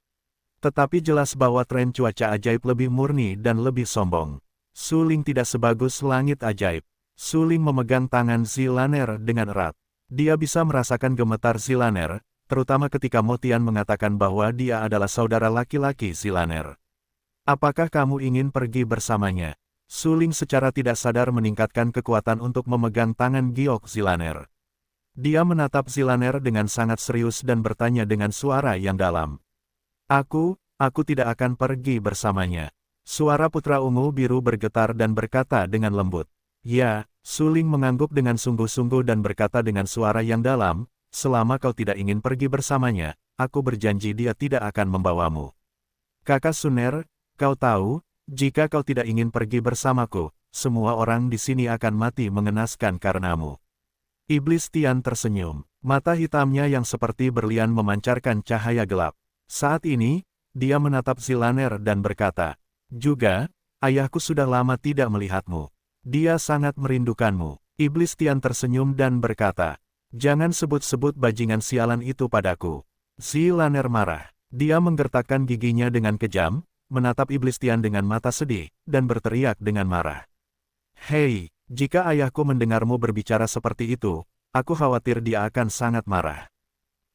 Speaker 1: Tetapi jelas bahwa tren cuaca ajaib lebih murni dan lebih sombong. Su Ling tidak sebagus langit ajaib. Su Ling memegang tangan Zilaner dengan erat. Dia bisa merasakan gemetar Zilaner, terutama ketika Mo Tian mengatakan bahwa dia adalah saudara laki-laki Zilaner. "Apakah kamu ingin pergi bersamanya?" Su Ling secara tidak sadar meningkatkan kekuatan untuk memegang tangan giok Zilaner. Dia menatap Zilaner dengan sangat serius dan bertanya dengan suara yang dalam. Aku tidak akan pergi bersamanya." Suara putra ungu biru bergetar dan berkata dengan lembut. "Ya." Su Ling mengangguk dengan sungguh-sungguh dan berkata dengan suara yang dalam, "Selama kau tidak ingin pergi bersamanya, aku berjanji dia tidak akan membawamu." "Kakak Suner, kau tahu, jika kau tidak ingin pergi bersamaku, semua orang di sini akan mati mengenaskan karenamu." Iblis Tian tersenyum. Mata hitamnya yang seperti berlian memancarkan cahaya gelap. Saat ini, dia menatap Zilaner dan berkata, "Juga, ayahku sudah lama tidak melihatmu. Dia sangat merindukanmu." Iblis Tian tersenyum dan berkata, "Jangan sebut-sebut bajingan sialan itu padaku." Zilaner marah. Dia menggertakkan giginya dengan kejam, menatap Iblis Tian dengan mata sedih, dan berteriak dengan marah. "Hei, jika ayahku mendengarmu berbicara seperti itu, aku khawatir dia akan sangat marah."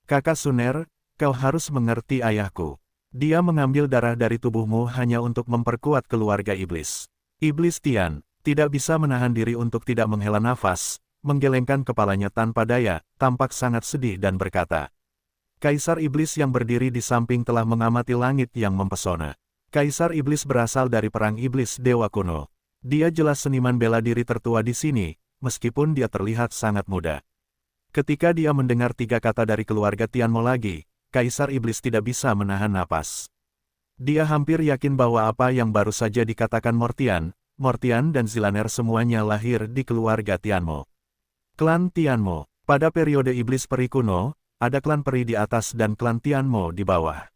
Speaker 1: "Kakak Suner, kau harus mengerti ayahku. Dia mengambil darah dari tubuhmu hanya untuk memperkuat keluarga iblis. Iblis Tian tidak bisa menahan diri untuk tidak menghela nafas, menggelengkan kepalanya tanpa daya, tampak sangat sedih dan berkata. Kaisar Iblis yang berdiri di samping telah mengamati langit yang mempesona. Kaisar Iblis berasal dari perang Iblis Dewa kuno. Dia jelas seniman bela diri tertua di sini, meskipun dia terlihat sangat muda. Ketika dia mendengar 3 kata dari keluarga Tianmo lagi, Kaisar Iblis tidak bisa menahan napas. Dia hampir yakin bahwa apa yang baru saja dikatakan Mortian dan Zilaner semuanya lahir di keluarga Tianmo. Klan Tianmo. Pada periode Iblis Peri kuno, ada klan peri di atas dan klan Tianmo di bawah.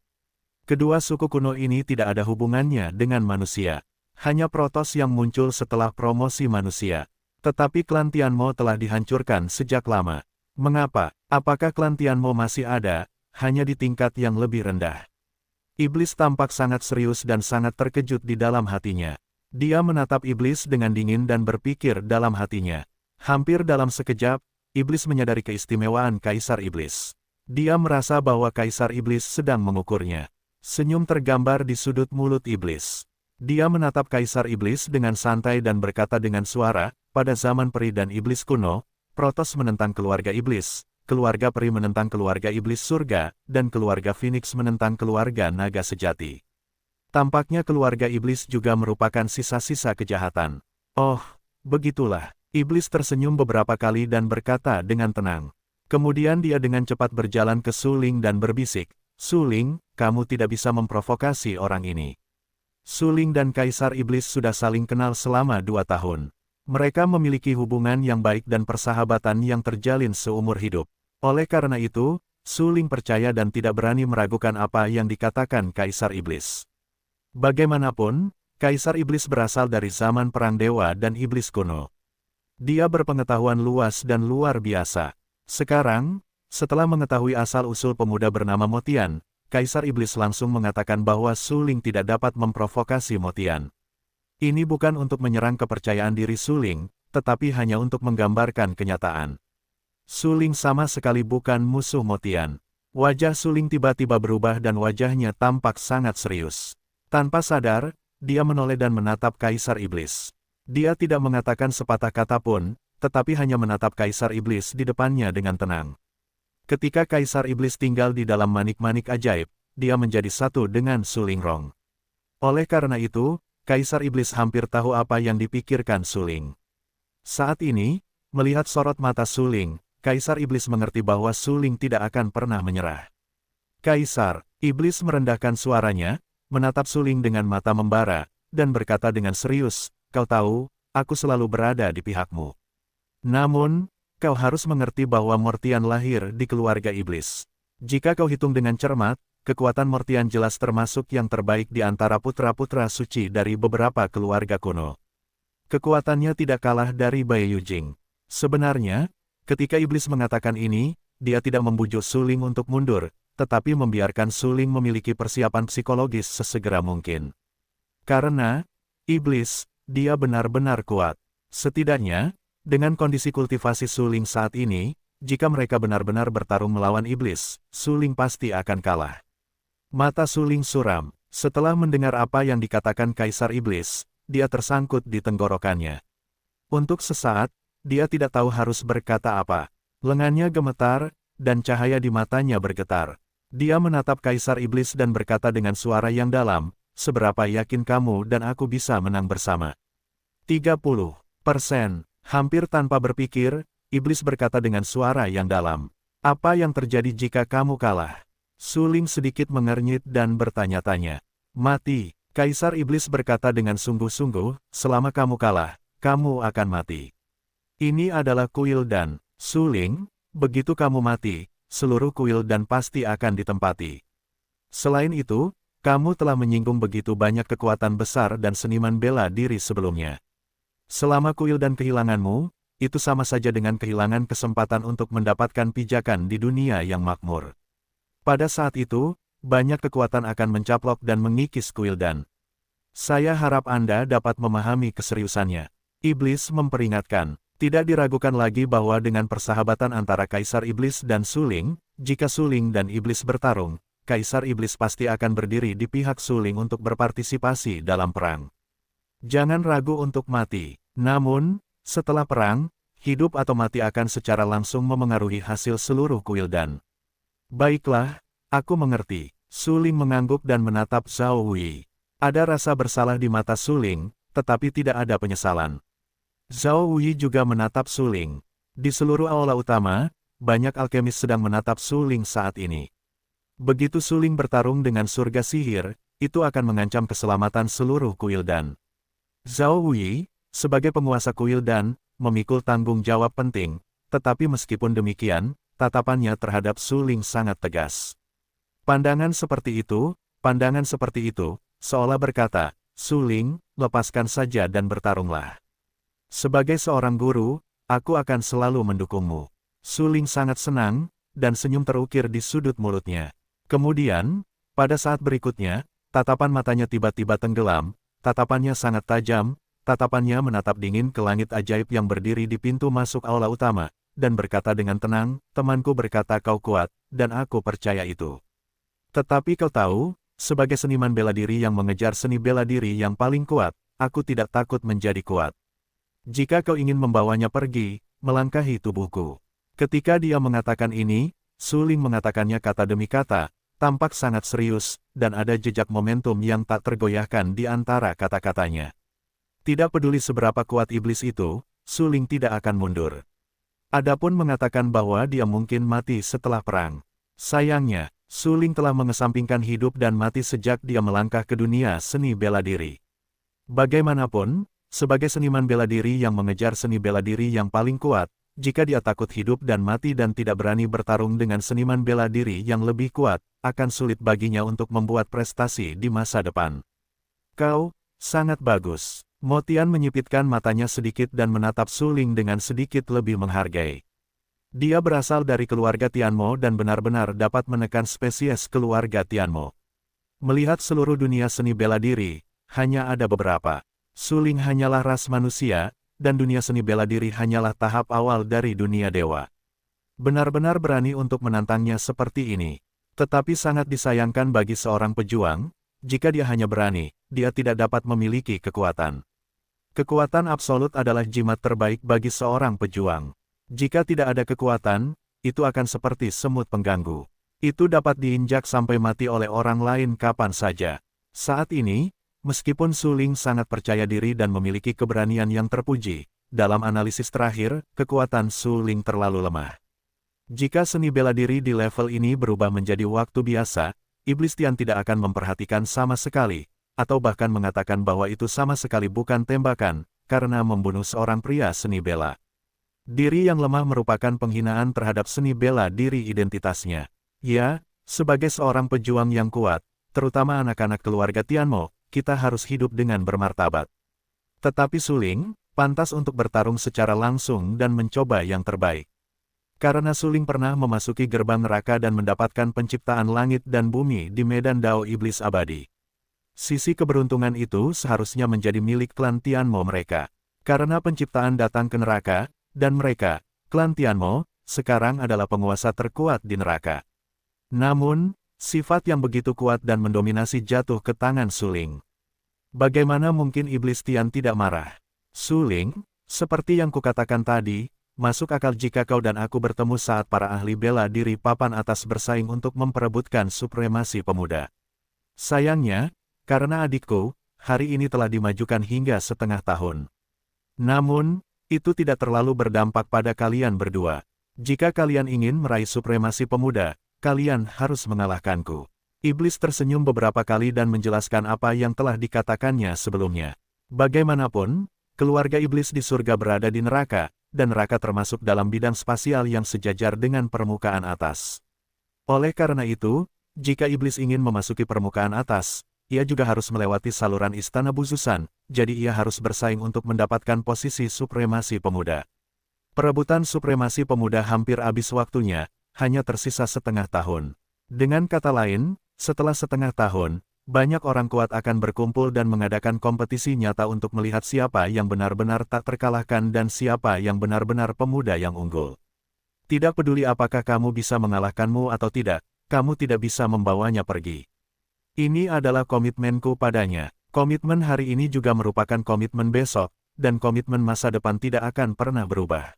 Speaker 1: Kedua suku kuno ini tidak ada hubungannya dengan manusia. Hanya Protoss yang muncul setelah promosi manusia. Tetapi klan Tianmo telah dihancurkan sejak lama. Mengapa? Apakah klan Tianmo masih ada, hanya di tingkat yang lebih rendah? Iblis tampak sangat serius dan sangat terkejut di dalam hatinya. Dia menatap Iblis dengan dingin dan berpikir dalam hatinya. Hampir dalam sekejap, Iblis menyadari keistimewaan Kaisar Iblis. Dia merasa bahwa Kaisar Iblis sedang mengukurnya. Senyum tergambar di sudut mulut Iblis. Dia menatap Kaisar Iblis dengan santai dan berkata dengan suara, pada zaman peri dan iblis kuno, Protoss menentang keluarga iblis, keluarga peri menentang keluarga iblis surga, dan keluarga Phoenix menentang keluarga naga sejati. Tampaknya keluarga iblis juga merupakan sisa-sisa kejahatan. Oh, begitulah. Iblis tersenyum beberapa kali dan berkata dengan tenang. Kemudian dia dengan cepat berjalan ke Su Ling dan berbisik, Su Ling, kamu tidak bisa memprovokasi orang ini. Su Ling dan Kaisar Iblis sudah saling kenal selama 2 tahun. Mereka memiliki hubungan yang baik dan persahabatan yang terjalin seumur hidup. Oleh karena itu, Su Ling percaya dan tidak berani meragukan apa yang dikatakan Kaisar Iblis. Bagaimanapun, Kaisar Iblis berasal dari zaman Perang Dewa dan Iblis kuno. Dia berpengetahuan luas dan luar biasa. Sekarang, setelah mengetahui asal-usul pemuda bernama Mortian, Kaisar Iblis langsung mengatakan bahwa Su Ling tidak dapat memprovokasi Mortian. Ini bukan untuk menyerang kepercayaan diri Su Ling, tetapi hanya untuk menggambarkan kenyataan. Su Ling sama sekali bukan musuh Mortian. Wajah Su Ling tiba-tiba berubah dan wajahnya tampak sangat serius. Tanpa sadar, dia menoleh dan menatap Kaisar Iblis. Dia tidak mengatakan sepatah kata pun, tetapi hanya menatap Kaisar Iblis di depannya dengan tenang. Ketika Kaisar Iblis tinggal di dalam manik-manik ajaib, dia menjadi satu dengan Su Lingrong. Oleh karena itu, Kaisar Iblis hampir tahu apa yang dipikirkan Su Ling. Saat ini, melihat sorot mata Su Ling, Kaisar Iblis mengerti bahwa Su Ling tidak akan pernah menyerah. Kaisar Iblis merendahkan suaranya, menatap Su Ling dengan mata membara, dan berkata dengan serius, kau tahu, aku selalu berada di pihakmu. Namun, kau harus mengerti bahwa Mortian lahir di keluarga iblis. Jika kau hitung dengan cermat, kekuatan Mortian jelas termasuk yang terbaik di antara putra-putra suci dari beberapa keluarga kuno. Kekuatannya tidak kalah dari Baiyu Jing. Sebenarnya, ketika iblis mengatakan ini, dia tidak membujuk Su Ling untuk mundur, tetapi membiarkan Su Ling memiliki persiapan psikologis sesegera mungkin. Karena, iblis, dia benar-benar kuat. Setidaknya, dengan kondisi kultivasi Su Ling saat ini, jika mereka benar-benar bertarung melawan iblis, Su Ling pasti akan kalah. Mata Su Ling suram. Setelah mendengar apa yang dikatakan Kaisar Iblis, dia tersangkut di tenggorokannya. Untuk sesaat, dia tidak tahu harus berkata apa. Lengannya gemetar, dan cahaya di matanya bergetar. Dia menatap Kaisar Iblis dan berkata dengan suara yang dalam, seberapa yakin kamu dan aku bisa menang bersama? 30%. Hampir tanpa berpikir, Iblis berkata dengan suara yang dalam. Apa yang terjadi jika kamu kalah? Su Ling sedikit mengernyit dan bertanya-tanya. Mati. Kaisar Iblis berkata dengan sungguh-sungguh, selama kamu kalah, kamu akan mati. Ini adalah kuil dan, Su Ling, begitu kamu mati, seluruh kuil dan pasti akan ditempati. Selain itu, kamu telah menyinggung begitu banyak kekuatan besar dan seniman bela diri sebelumnya. Selama kuil dan kehilanganmu, itu sama saja dengan kehilangan kesempatan untuk mendapatkan pijakan di dunia yang makmur. Pada saat itu, banyak kekuatan akan mencaplok dan mengikis kuil dan. Saya harap Anda dapat memahami keseriusannya. Iblis memperingatkan. Tidak diragukan lagi bahwa dengan persahabatan antara Kaisar Iblis dan Suling, jika Suling dan Iblis bertarung, Kaisar Iblis pasti akan berdiri di pihak Suling untuk berpartisipasi dalam perang. Jangan ragu untuk mati. Namun, setelah perang, hidup atau mati akan secara langsung memengaruhi hasil seluruh kuil dan. Baiklah, aku mengerti. Suling mengangguk dan menatap Zhao Wei. Ada rasa bersalah di mata Suling, tetapi tidak ada penyesalan. Zhao Wei juga menatap Suling. Di seluruh aula utama, banyak alkemis sedang menatap Suling saat ini. Begitu Suling bertarung dengan surga sihir, itu akan mengancam keselamatan seluruh kuil dan. Zhao Wei, sebagai penguasa kuil dan, memikul tanggung jawab penting, tetapi meskipun demikian, tatapannya terhadap Suling sangat tegas. Pandangan seperti itu, seolah berkata, Suling, lepaskan saja dan bertarunglah. Sebagai seorang guru, aku akan selalu mendukungmu. Suling sangat senang, dan senyum terukir di sudut mulutnya. Kemudian, pada saat berikutnya, tatapan matanya tiba-tiba tenggelam, tatapannya sangat tajam, tatapannya menatap dingin ke langit ajaib yang berdiri di pintu masuk aula utama, dan berkata dengan tenang, temanku berkata kau kuat, dan aku percaya itu. Tetapi kau tahu, sebagai seniman bela diri yang mengejar seni bela diri yang paling kuat, aku tidak takut menjadi kuat. Jika kau ingin membawanya pergi, melangkahi tubuhku. Ketika dia mengatakan ini, Suling mengatakannya kata demi kata, tampak sangat serius, dan ada jejak momentum yang tak tergoyahkan di antara kata-katanya. Tidak peduli seberapa kuat iblis itu, Suling tidak akan mundur. Adapun mengatakan bahwa dia mungkin mati setelah perang. Sayangnya, Suling telah mengesampingkan hidup dan mati sejak dia melangkah ke dunia seni bela diri. Bagaimanapun, sebagai seniman bela diri yang mengejar seni bela diri yang paling kuat, jika dia takut hidup dan mati dan tidak berani bertarung dengan seniman bela diri yang lebih kuat, akan sulit baginya untuk membuat prestasi di masa depan. Kau, sangat bagus. Mo Tian menyipitkan matanya sedikit dan menatap Suling dengan sedikit lebih menghargai. Dia berasal dari keluarga Tianmo dan benar-benar dapat menekan spesies keluarga Tianmo. Melihat seluruh dunia seni bela diri, hanya ada beberapa. Suling hanyalah ras manusia, dan dunia seni bela diri hanyalah tahap awal dari dunia dewa. Benar-benar berani untuk menantangnya seperti ini. Tetapi sangat disayangkan bagi seorang pejuang, jika dia hanya berani, dia tidak dapat memiliki kekuatan. Kekuatan absolut adalah jimat terbaik bagi seorang pejuang. Jika tidak ada kekuatan, itu akan seperti semut pengganggu. Itu dapat diinjak sampai mati oleh orang lain kapan saja. Saat ini, meskipun Suling sangat percaya diri dan memiliki keberanian yang terpuji, dalam analisis terakhir, kekuatan Suling terlalu lemah. Jika seni bela diri di level ini berubah menjadi waktu biasa, Iblis Tian tidak akan memperhatikan sama sekali, atau bahkan mengatakan bahwa itu sama sekali bukan tembakan, karena membunuh seorang pria seni bela. Diri yang lemah merupakan penghinaan terhadap seni bela diri identitasnya. Ya, sebagai seorang pejuang yang kuat, terutama anak-anak keluarga Tianmo, kita harus hidup dengan bermartabat. Tetapi Suling, pantas untuk bertarung secara langsung dan mencoba yang terbaik. Karena Suling pernah memasuki gerbang neraka dan mendapatkan penciptaan langit dan bumi di medan Dao Iblis Abadi. Sisi keberuntungan itu seharusnya menjadi milik klan Tianmo mereka. Karena penciptaan datang ke neraka, dan mereka, klan Tianmo, sekarang adalah penguasa terkuat di neraka. Namun, sifat yang begitu kuat dan mendominasi jatuh ke tangan Suling. Bagaimana mungkin Iblis Tian tidak marah? Suling, seperti yang kukatakan tadi, masuk akal jika kau dan aku bertemu saat para ahli bela diri papan atas bersaing untuk memperebutkan supremasi pemuda. Sayangnya, karena adikku, hari ini telah dimajukan hingga setengah tahun. Namun, itu tidak terlalu berdampak pada kalian berdua. Jika kalian ingin meraih supremasi pemuda, kalian harus mengalahkanku. Iblis tersenyum beberapa kali dan menjelaskan apa yang telah dikatakannya sebelumnya. Bagaimanapun, keluarga iblis di surga berada di neraka, dan neraka termasuk dalam bidang spasial yang sejajar dengan permukaan atas. Oleh karena itu, jika iblis ingin memasuki permukaan atas, ia juga harus melewati saluran istana buzusan, jadi ia harus bersaing untuk mendapatkan posisi supremasi pemuda. Perebutan supremasi pemuda hampir habis waktunya, hanya tersisa setengah tahun. Dengan kata lain, setelah setengah tahun, banyak orang kuat akan berkumpul dan mengadakan kompetisi nyata untuk melihat siapa yang benar-benar tak terkalahkan dan siapa yang benar-benar pemuda yang unggul. Tidak peduli apakah kamu bisa mengalahkanmu atau tidak, kamu tidak bisa membawanya pergi. Ini adalah komitmenku padanya. Komitmen hari ini juga merupakan komitmen besok, dan komitmen masa depan tidak akan pernah berubah.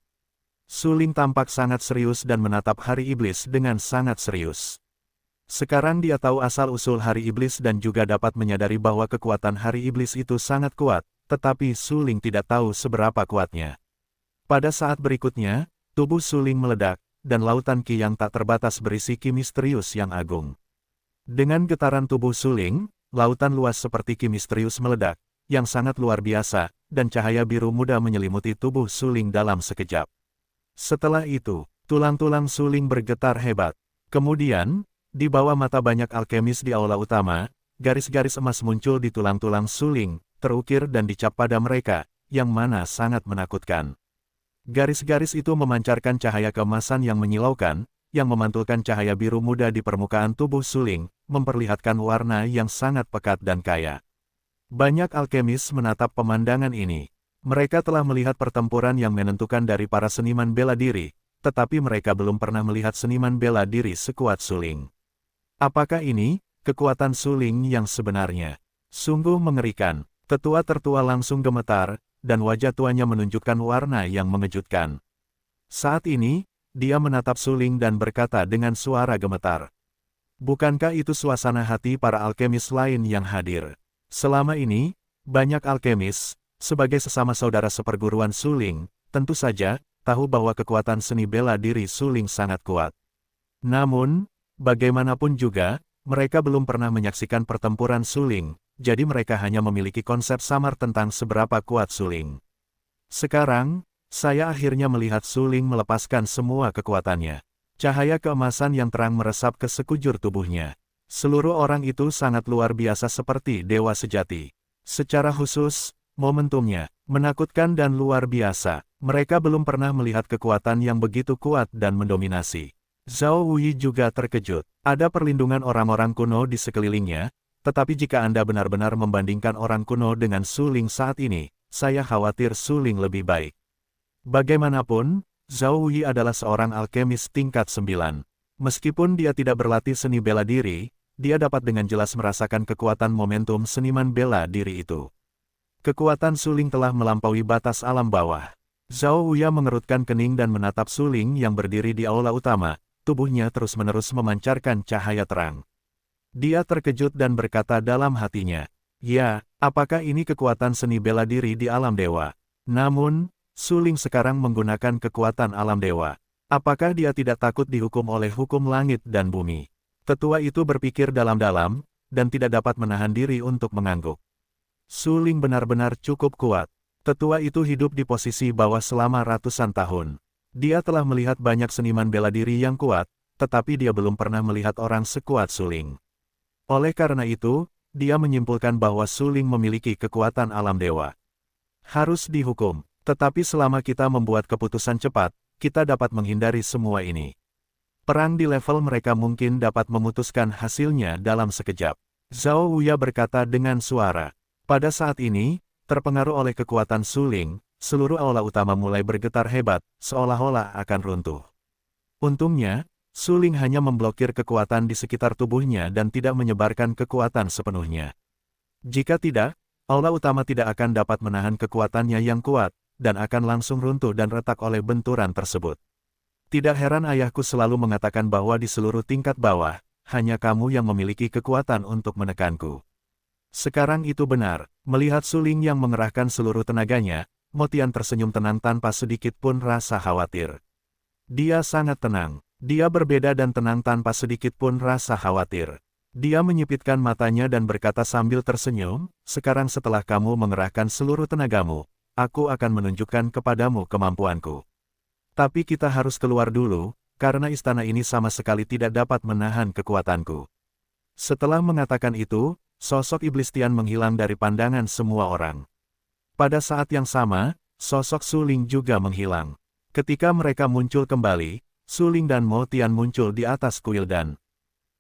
Speaker 1: Su Ling tampak sangat serius dan menatap Hari Iblis dengan sangat serius. Sekarang dia tahu asal-usul Hari Iblis dan juga dapat menyadari bahwa kekuatan Hari Iblis itu sangat kuat, tetapi Su Ling tidak tahu seberapa kuatnya. Pada saat berikutnya, tubuh Su Ling meledak, dan lautan ki yang tak terbatas berisi ki misterius yang agung. Dengan getaran tubuh Su Ling, lautan luas seperti ki misterius meledak, yang sangat luar biasa, dan cahaya biru muda menyelimuti tubuh Su Ling dalam sekejap. Setelah itu, tulang-tulang Su Ling bergetar hebat. Kemudian, di bawah mata banyak alkemis di aula utama, garis-garis emas muncul di tulang-tulang Su Ling, terukir dan dicap pada mereka, yang mana sangat menakutkan. Garis-garis itu memancarkan cahaya keemasan yang menyilaukan, yang memantulkan cahaya biru muda di permukaan tubuh Su Ling, memperlihatkan warna yang sangat pekat dan kaya. Banyak alkemis menatap pemandangan ini. Mereka telah melihat pertempuran yang menentukan dari para seniman bela diri, tetapi mereka belum pernah melihat seniman bela diri sekuat Su Ling. Apakah ini kekuatan Su Ling yang sebenarnya? Sungguh mengerikan. Tetua tertua langsung gemetar, dan wajah tuanya menunjukkan warna yang mengejutkan. Saat ini, dia menatap Su Ling dan berkata dengan suara gemetar. Bukankah itu suasana hati para alkemis lain yang hadir? Selama ini, banyak alkemis, sebagai sesama saudara seperguruan Su Ling, tentu saja, tahu bahwa kekuatan seni bela diri Su Ling sangat kuat. Namun, bagaimanapun juga, mereka belum pernah menyaksikan pertempuran Su Ling, jadi mereka hanya memiliki konsep samar tentang seberapa kuat Su Ling. Sekarang, saya akhirnya melihat Su Ling melepaskan semua kekuatannya. Cahaya keemasan yang terang meresap ke sekujur tubuhnya. Seluruh orang itu sangat luar biasa seperti dewa sejati. Secara khusus, momentumnya menakutkan dan luar biasa. Mereka belum pernah melihat kekuatan yang begitu kuat dan mendominasi. Zhao Wuyi juga terkejut. Ada perlindungan orang-orang kuno di sekelilingnya, tetapi jika Anda benar-benar membandingkan orang kuno dengan Su Ling saat ini, saya khawatir Su Ling lebih baik. Bagaimanapun, Zhao Wuyi adalah seorang alkemis tingkat 9. Meskipun dia tidak berlatih seni bela diri, dia dapat dengan jelas merasakan kekuatan momentum seniman bela diri itu. Kekuatan Su Ling telah melampaui batas alam bawah. Zhao Wuyi mengerutkan kening dan menatap Su Ling yang berdiri di aula utama. Tubuhnya terus-menerus memancarkan cahaya terang. Dia terkejut dan berkata dalam hatinya, "Ya, apakah ini kekuatan seni bela diri di alam dewa?" Namun, Su Ling sekarang menggunakan kekuatan alam dewa. Apakah dia tidak takut dihukum oleh hukum langit dan bumi? Tetua itu berpikir dalam-dalam, dan tidak dapat menahan diri untuk mengangguk. Su Ling benar-benar cukup kuat. Tetua itu hidup di posisi bawah selama ratusan tahun. Dia telah melihat banyak seniman bela diri yang kuat, tetapi dia belum pernah melihat orang sekuat Su Ling. Oleh karena itu, dia menyimpulkan bahwa Su Ling memiliki kekuatan alam dewa. Harus dihukum, tetapi selama kita membuat keputusan cepat, kita dapat menghindari semua ini. Perang di level mereka mungkin dapat memutuskan hasilnya dalam sekejap. Zhao Wuyi berkata dengan suara. Pada saat ini, terpengaruh oleh kekuatan Su Ling, seluruh aula utama mulai bergetar hebat, seolah-olah akan runtuh. Untungnya, Su Ling hanya memblokir kekuatan di sekitar tubuhnya dan tidak menyebarkan kekuatan sepenuhnya. Jika tidak, aula utama tidak akan dapat menahan kekuatannya yang kuat, dan akan langsung runtuh dan retak oleh benturan tersebut. Tidak heran ayahku selalu mengatakan bahwa di seluruh tingkat bawah, hanya kamu yang memiliki kekuatan untuk menekanku. Sekarang itu benar, melihat Su Ling yang mengerahkan seluruh tenaganya, Mo Tian tersenyum tenang tanpa sedikit pun rasa khawatir. Dia sangat tenang, dia berbeda dan tenang tanpa sedikit pun rasa khawatir. Dia menyipitkan matanya dan berkata sambil tersenyum, "Sekarang setelah kamu mengerahkan seluruh tenagamu, aku akan menunjukkan kepadamu kemampuanku. Tapi kita harus keluar dulu, karena istana ini sama sekali tidak dapat menahan kekuatanku." Setelah mengatakan itu, sosok Iblis Tian menghilang dari pandangan semua orang. Pada saat yang sama, sosok Su Ling juga menghilang. Ketika mereka muncul kembali, Su Ling dan Mo Tian muncul di atas kuil dan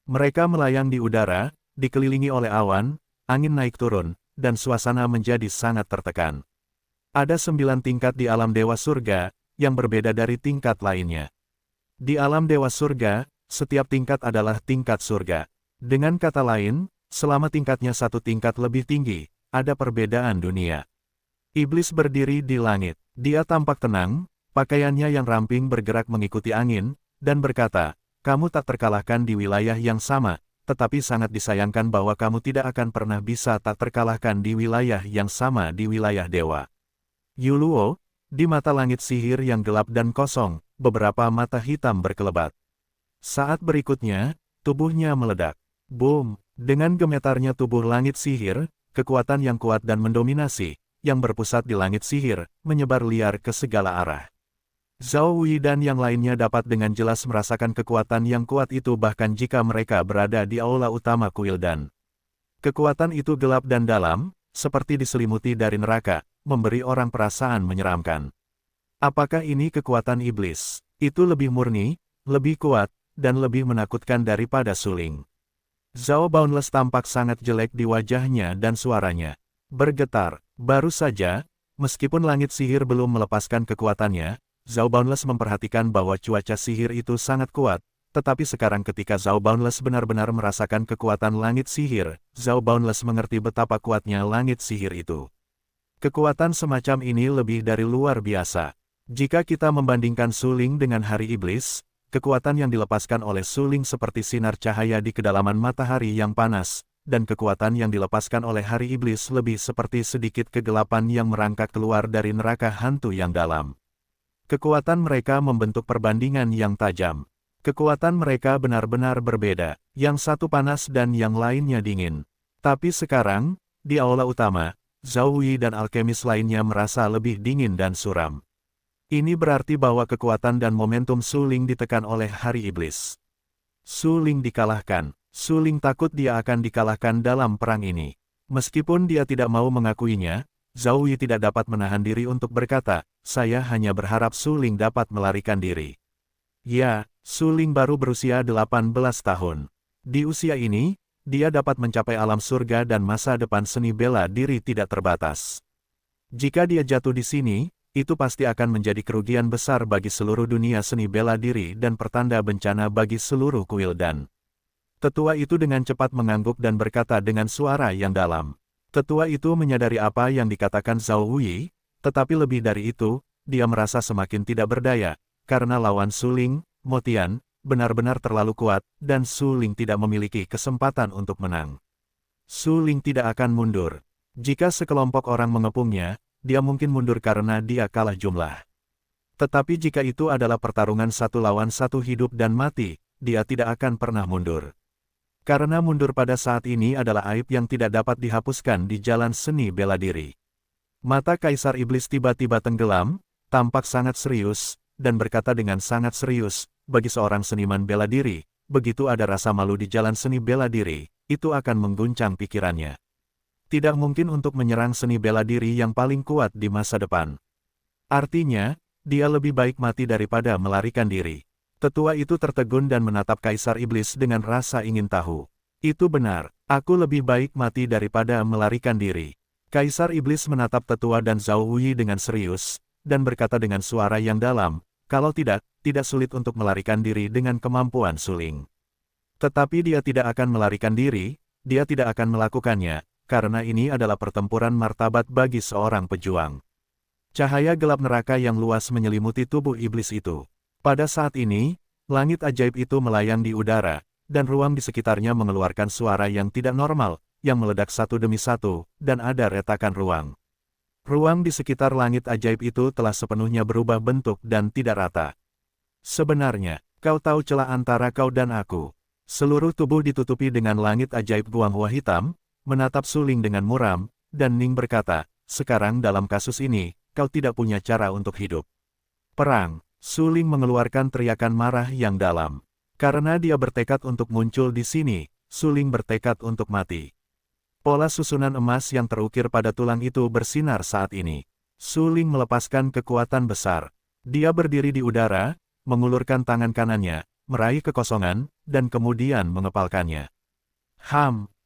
Speaker 1: mereka melayang di udara, dikelilingi oleh awan, angin naik turun, dan suasana menjadi sangat tertekan. Ada 9 tingkat di alam Dewa Surga, yang berbeda dari tingkat lainnya. Di alam Dewa Surga, setiap tingkat adalah tingkat surga. Dengan kata lain, selama tingkatnya satu tingkat lebih tinggi, ada perbedaan dunia. Iblis berdiri di langit. Dia tampak tenang, pakaiannya yang ramping bergerak mengikuti angin, dan berkata, "Kamu tak terkalahkan di wilayah yang sama, tetapi sangat disayangkan bahwa kamu tidak akan pernah bisa tak terkalahkan di wilayah yang sama di wilayah dewa." Yuluo, di mata langit sihir yang gelap dan kosong, beberapa mata hitam berkelebat. Saat berikutnya, tubuhnya meledak. Boom! Dengan gemetarnya tubuh langit sihir, kekuatan yang kuat dan mendominasi, yang berpusat di langit sihir, menyebar liar ke segala arah. Zhao Wei dan yang lainnya dapat dengan jelas merasakan kekuatan yang kuat itu bahkan jika mereka berada di aula utama Kuildan. Kekuatan itu gelap dan dalam, seperti diselimuti dari neraka, memberi orang perasaan menyeramkan. Apakah ini kekuatan iblis? Itu lebih murni, lebih kuat, dan lebih menakutkan daripada suling. Zhao Boundless tampak sangat jelek di wajahnya dan suaranya bergetar. Baru saja, meskipun langit sihir belum melepaskan kekuatannya, Zhao Boundless memperhatikan bahwa cuaca sihir itu sangat kuat, tetapi sekarang ketika Zhao Boundless benar-benar merasakan kekuatan langit sihir, Zhao Boundless mengerti betapa kuatnya langit sihir itu. Kekuatan semacam ini lebih dari luar biasa. Jika kita membandingkan suling dengan hari iblis, kekuatan yang dilepaskan oleh suling seperti sinar cahaya di kedalaman matahari yang panas, dan kekuatan yang dilepaskan oleh hari iblis lebih seperti sedikit kegelapan yang merangkak keluar dari neraka hantu yang dalam. Kekuatan mereka membentuk perbandingan yang tajam. Kekuatan mereka benar-benar berbeda, yang satu panas dan yang lainnya dingin. Tapi sekarang, di aula utama, Zhao Wei dan alkemis lainnya merasa lebih dingin dan suram. Ini berarti bahwa kekuatan dan momentum suling ditekan oleh hari iblis. Suling dikalahkan. Suling takut dia akan dikalahkan dalam perang ini. Meskipun dia tidak mau mengakuinya, Zhao Wei tidak dapat menahan diri untuk berkata, "Saya hanya berharap Suling dapat melarikan diri." Ya, Suling baru berusia 18 tahun. Di usia ini, dia dapat mencapai alam surga dan masa depan seni bela diri tidak terbatas. Jika dia jatuh di sini, itu pasti akan menjadi kerugian besar bagi seluruh dunia seni bela diri dan pertanda bencana bagi seluruh Kuildan. Tetua itu dengan cepat mengangguk dan berkata dengan suara yang dalam. Tetua itu menyadari apa yang dikatakan Zhao Wei, tetapi lebih dari itu, dia merasa semakin tidak berdaya, karena lawan Suling, Motian, benar-benar terlalu kuat, dan Suling tidak memiliki kesempatan untuk menang. Suling tidak akan mundur. Jika sekelompok orang mengepungnya, dia mungkin mundur karena dia kalah jumlah. Tetapi jika itu adalah pertarungan satu lawan satu hidup dan mati, dia tidak akan pernah mundur. Karena mundur pada saat ini adalah aib yang tidak dapat dihapuskan di jalan seni bela diri. Mata Kaisar Iblis tiba-tiba tenggelam, tampak sangat serius, dan berkata dengan sangat serius, bagi seorang seniman bela diri, begitu ada rasa malu di jalan seni bela diri, itu akan mengguncang pikirannya. Tidak mungkin untuk menyerang seni bela diri yang paling kuat di masa depan. Artinya, dia lebih baik mati daripada melarikan diri. Tetua itu tertegun dan menatap Kaisar Iblis dengan rasa ingin tahu. Itu benar, aku lebih baik mati daripada melarikan diri. Kaisar Iblis menatap Tetua dan Zhao Wei dengan serius, dan berkata dengan suara yang dalam, kalau tidak sulit untuk melarikan diri dengan kemampuan Suling. Tetapi dia tidak akan melarikan diri, dia tidak akan melakukannya, karena ini adalah pertempuran martabat bagi seorang pejuang. Cahaya gelap neraka yang luas menyelimuti tubuh iblis itu. Pada saat ini, langit ajaib itu melayang di udara, dan ruang di sekitarnya mengeluarkan suara yang tidak normal, yang meledak satu demi satu, dan ada retakan ruang. Ruang di sekitar langit ajaib itu telah sepenuhnya berubah bentuk dan tidak rata. Sebenarnya, kau tahu celah antara kau dan aku. Seluruh tubuh ditutupi dengan langit ajaib Guanghua hitam, menatap Suling dengan muram, dan Ning berkata, sekarang dalam kasus ini, kau tidak punya cara untuk hidup. Perang. Suling mengeluarkan teriakan marah yang dalam. Karena dia bertekad untuk muncul di sini, Suling bertekad untuk mati. Pola susunan emas yang terukir pada tulang itu bersinar saat ini. Suling melepaskan kekuatan besar. Dia berdiri di udara, mengulurkan tangan kanannya, meraih kekosongan, dan kemudian mengepalkannya.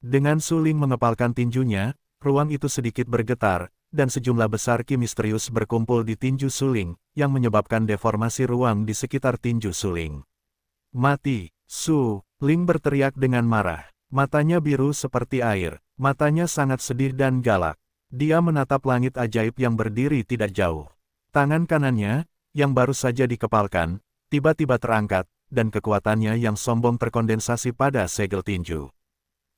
Speaker 1: Dengan Suling mengepalkan tinjunya, ruang itu sedikit bergetar, dan sejumlah besar ki misterius berkumpul di tinju Suling, yang menyebabkan deformasi ruang di sekitar tinju Suling. Mati! Suling berteriak dengan marah. Matanya biru seperti air, matanya sangat sedih dan galak. Dia menatap langit ajaib yang berdiri tidak jauh. Tangan kanannya, yang baru saja dikepalkan, tiba-tiba terangkat, dan kekuatannya yang sombong terkondensasi pada segel tinju.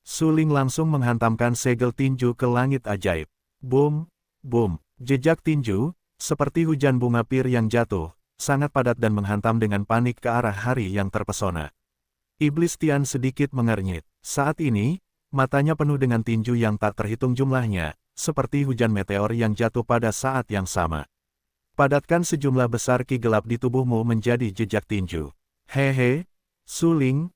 Speaker 1: Suling langsung menghantamkan segel tinju ke langit ajaib. Boom! Boom! Jejak tinju, seperti hujan bunga pir yang jatuh, sangat padat dan menghantam dengan panik ke arah hari yang terpesona. Iblis Tian sedikit mengernyit. Saat ini, matanya penuh dengan tinju yang tak terhitung jumlahnya, seperti hujan meteor yang jatuh pada saat yang sama. Padatkan sejumlah besar ki gelap di tubuhmu menjadi jejak tinju. Hehe, Suling,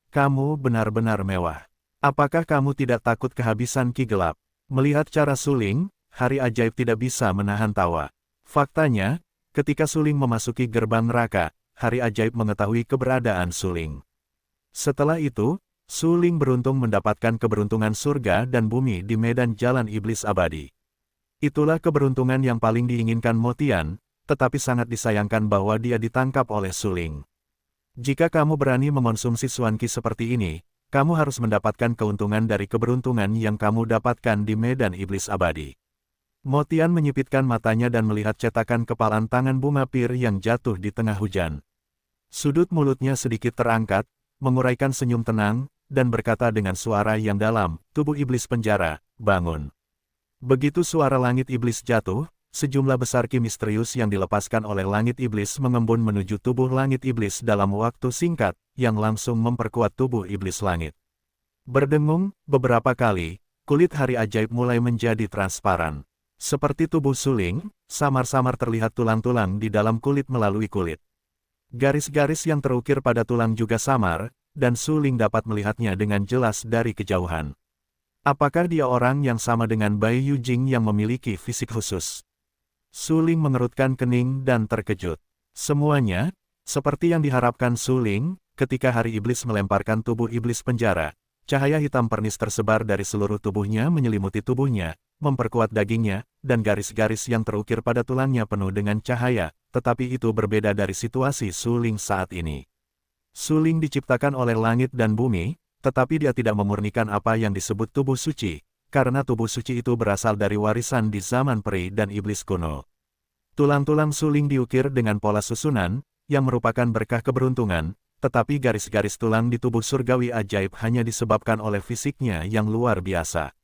Speaker 1: kamu benar-benar mewah. Apakah kamu tidak takut kehabisan ki gelap? Melihat cara Suling, hari ajaib tidak bisa menahan tawa. Faktanya, ketika Suling memasuki gerbang neraka, hari ajaib mengetahui keberadaan Suling. Setelah itu, Suling beruntung mendapatkan keberuntungan surga dan bumi di medan jalan iblis abadi. Itulah keberuntungan yang paling diinginkan Mo Tian, tetapi sangat disayangkan bahwa dia ditangkap oleh Suling. Jika kamu berani mengonsumsi Xuan Qi seperti ini, kamu harus mendapatkan keuntungan dari keberuntungan yang kamu dapatkan di medan iblis abadi. Mo Tian menyipitkan matanya dan melihat cetakan kepalan tangan bunga pir yang jatuh di tengah hujan. Sudut mulutnya sedikit terangkat, menguraikan senyum tenang, dan berkata dengan suara yang dalam, tubuh iblis penjara, bangun. Begitu suara langit iblis jatuh, sejumlah besar ki misterius yang dilepaskan oleh langit iblis mengembun menuju tubuh langit iblis dalam waktu singkat, yang langsung memperkuat tubuh iblis langit. Berdengung, beberapa kali, kulit hari ajaib mulai menjadi transparan. Seperti tubuh Suling, samar-samar terlihat tulang-tulang di dalam kulit melalui kulit. Garis-garis yang terukir pada tulang juga samar, dan Suling dapat melihatnya dengan jelas dari kejauhan. Apakah dia orang yang sama dengan Bai Yujing yang memiliki fisik khusus? Suling mengerutkan kening dan terkejut. Semuanya, seperti yang diharapkan Suling, ketika hari iblis melemparkan tubuh iblis penjara, cahaya hitam pernis tersebar dari seluruh tubuhnya menyelimuti tubuhnya, memperkuat dagingnya, dan garis-garis yang terukir pada tulangnya penuh dengan cahaya, tetapi itu berbeda dari situasi Suling saat ini. Suling diciptakan oleh langit dan bumi, tetapi dia tidak memurnikan apa yang disebut tubuh suci, karena tubuh suci itu berasal dari warisan di zaman peri dan iblis kuno. Tulang-tulang Suling diukir dengan pola susunan, yang merupakan berkah keberuntungan, tetapi garis-garis tulang di tubuh surgawi ajaib hanya disebabkan oleh fisiknya yang luar biasa.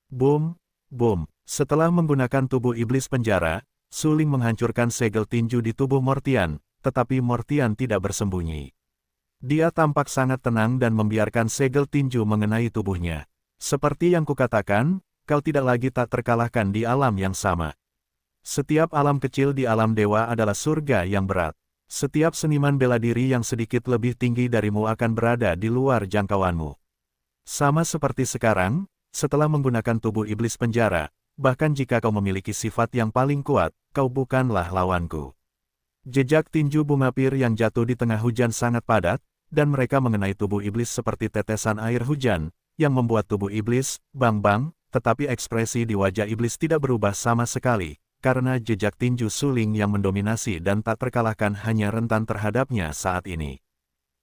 Speaker 1: Boom! Boom! Setelah menggunakan tubuh iblis penjara, Suling menghancurkan segel tinju di tubuh Mortian, tetapi Mortian tidak bersembunyi. Dia tampak sangat tenang dan membiarkan segel tinju mengenai tubuhnya. Seperti yang kukatakan, kau tidak lagi tak terkalahkan di alam yang sama. Setiap alam kecil di alam dewa adalah surga yang berat. Setiap seniman bela diri yang sedikit lebih tinggi darimu akan berada di luar jangkauanmu. Sama seperti sekarang, setelah menggunakan tubuh iblis penjara, bahkan jika kau memiliki sifat yang paling kuat, kau bukanlah lawanku. Jejak tinju bunga pir yang jatuh di tengah hujan sangat padat, dan mereka mengenai tubuh iblis seperti tetesan air hujan, yang membuat tubuh iblis, bang-bang, tetapi ekspresi di wajah iblis tidak berubah sama sekali, karena jejak tinju Suling yang mendominasi dan tak terkalahkan hanya rentan terhadapnya saat ini.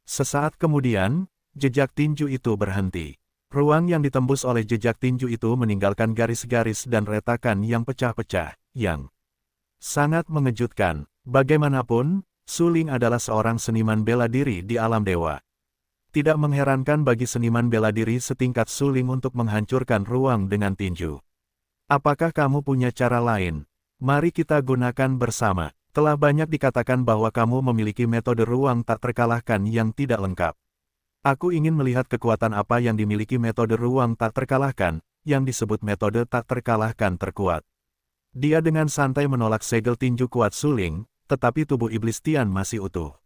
Speaker 1: Sesaat kemudian, jejak tinju itu berhenti. Ruang yang ditembus oleh jejak tinju itu meninggalkan garis-garis dan retakan yang pecah-pecah, yang sangat mengejutkan. Bagaimanapun, Suling adalah seorang seniman bela diri di alam dewa. Tidak mengherankan bagi seniman bela diri setingkat Suling untuk menghancurkan ruang dengan tinju. Apakah kamu punya cara lain? Mari kita gunakan bersama. Telah banyak dikatakan bahwa kamu memiliki metode ruang tak terkalahkan yang tidak lengkap. Aku ingin melihat kekuatan apa yang dimiliki metode ruang tak terkalahkan, yang disebut metode tak terkalahkan terkuat. Dia dengan santai menolak segel tinju kuat Suling, tetapi tubuh iblis Tian masih utuh.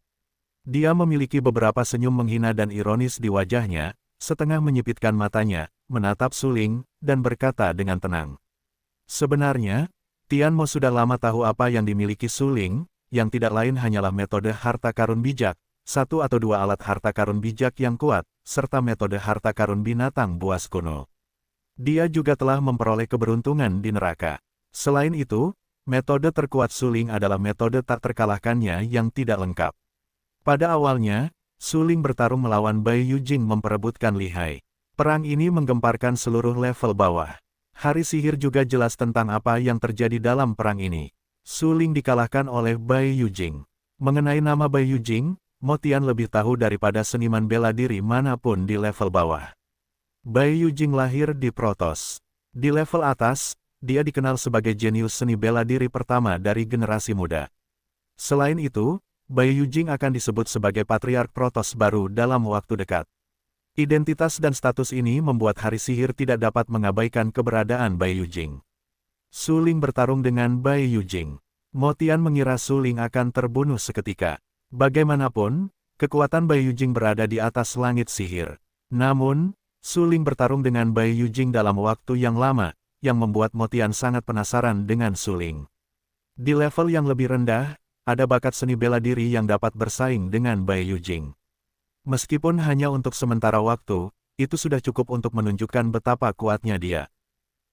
Speaker 1: Dia memiliki beberapa senyum menghina dan ironis di wajahnya, setengah menyipitkan matanya, menatap Suling, dan berkata dengan tenang. Sebenarnya, Tian Mo sudah lama tahu apa yang dimiliki Suling, yang tidak lain hanyalah metode harta karun bijak, satu atau dua alat harta karun bijak yang kuat, serta metode harta karun binatang buas kuno. Dia juga telah memperoleh keberuntungan di neraka. Selain itu, metode terkuat Suling adalah metode tak terkalahkannya yang tidak lengkap. Pada awalnya, Suling bertarung melawan Bai Yujing memperebutkan lihai. Perang ini menggemparkan seluruh level bawah. Hari sihir juga jelas tentang apa yang terjadi dalam perang ini. Suling dikalahkan oleh Bai Yujing. Mengenai nama Bai Yujing, Mo Tian lebih tahu daripada seniman bela diri manapun di level bawah. Bai Yujing lahir di Protoss. Di level atas, dia dikenal sebagai jenius seni bela diri pertama dari generasi muda. Selain itu, Bai Yujing akan disebut sebagai patriark Protoss baru dalam waktu dekat. Identitas dan status ini membuat Hari Sihir tidak dapat mengabaikan keberadaan Bai Yujing. Suling bertarung dengan Bai Yujing. Mo Tian mengira Suling akan terbunuh seketika. Bagaimanapun, kekuatan Bai Yujing berada di atas langit sihir. Namun, Suling bertarung dengan Bai Yujing dalam waktu yang lama, yang membuat Mo Tian sangat penasaran dengan Suling. Di level yang lebih rendah, ada bakat seni bela diri yang dapat bersaing dengan Bai Yujing. Meskipun hanya untuk sementara waktu, itu sudah cukup untuk menunjukkan betapa kuatnya dia.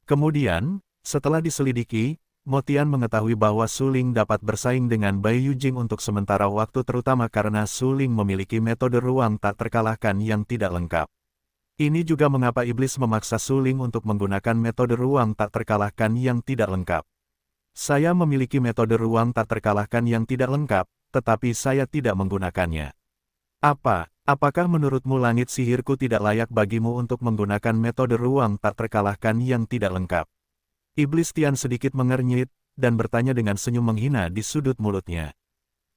Speaker 1: Kemudian, setelah diselidiki, Mo Tian mengetahui bahwa Suling dapat bersaing dengan Bai Yujing untuk sementara waktu terutama karena Suling memiliki metode ruang tak terkalahkan yang tidak lengkap. Ini juga mengapa iblis memaksa Suling untuk menggunakan metode ruang tak terkalahkan yang tidak lengkap. Saya memiliki metode ruang tak terkalahkan yang tidak lengkap, tetapi saya tidak menggunakannya. Apakah menurutmu langit sihirku tidak layak bagimu untuk menggunakan metode ruang tak terkalahkan yang tidak lengkap? Iblis Tian sedikit mengernyit, dan bertanya dengan senyum menghina di sudut mulutnya.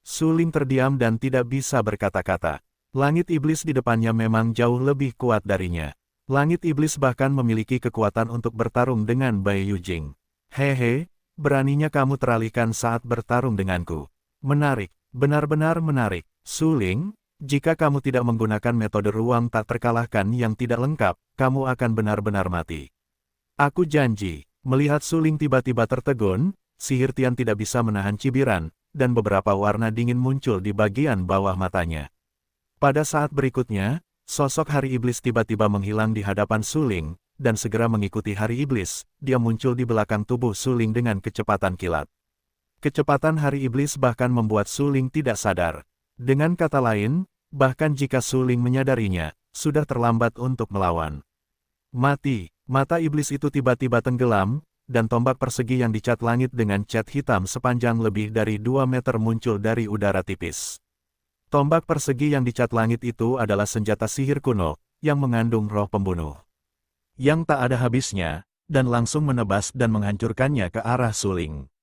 Speaker 1: Suling terdiam dan tidak bisa berkata-kata. Langit iblis di depannya memang jauh lebih kuat darinya. Langit iblis bahkan memiliki kekuatan untuk bertarung dengan Bai Yujing. Hehe. Beraninya kamu teralihkan saat bertarung denganku. Menarik, benar-benar menarik. Suling, jika kamu tidak menggunakan metode ruang tak terkalahkan yang tidak lengkap, kamu akan benar-benar mati. Aku janji. Melihat Suling tiba-tiba tertegun, Sihir Tian tidak bisa menahan cibiran, dan beberapa warna dingin muncul di bagian bawah matanya. Pada saat berikutnya, sosok Hari Iblis tiba-tiba menghilang di hadapan Suling, dan segera mengikuti Hari Iblis, dia muncul di belakang tubuh Suling dengan kecepatan kilat. Kecepatan Hari Iblis bahkan membuat Suling tidak sadar. Dengan kata lain, bahkan jika Suling menyadarinya, sudah terlambat untuk melawan. Mati, mata iblis itu tiba-tiba tenggelam, dan tombak persegi yang dicat langit dengan cat hitam sepanjang lebih dari 2 meter muncul dari udara tipis. Tombak persegi yang dicat langit itu adalah senjata sihir kuno, yang mengandung roh pembunuh. Yang tak ada habisnya, dan langsung menebas dan menghancurkannya ke arah Suling.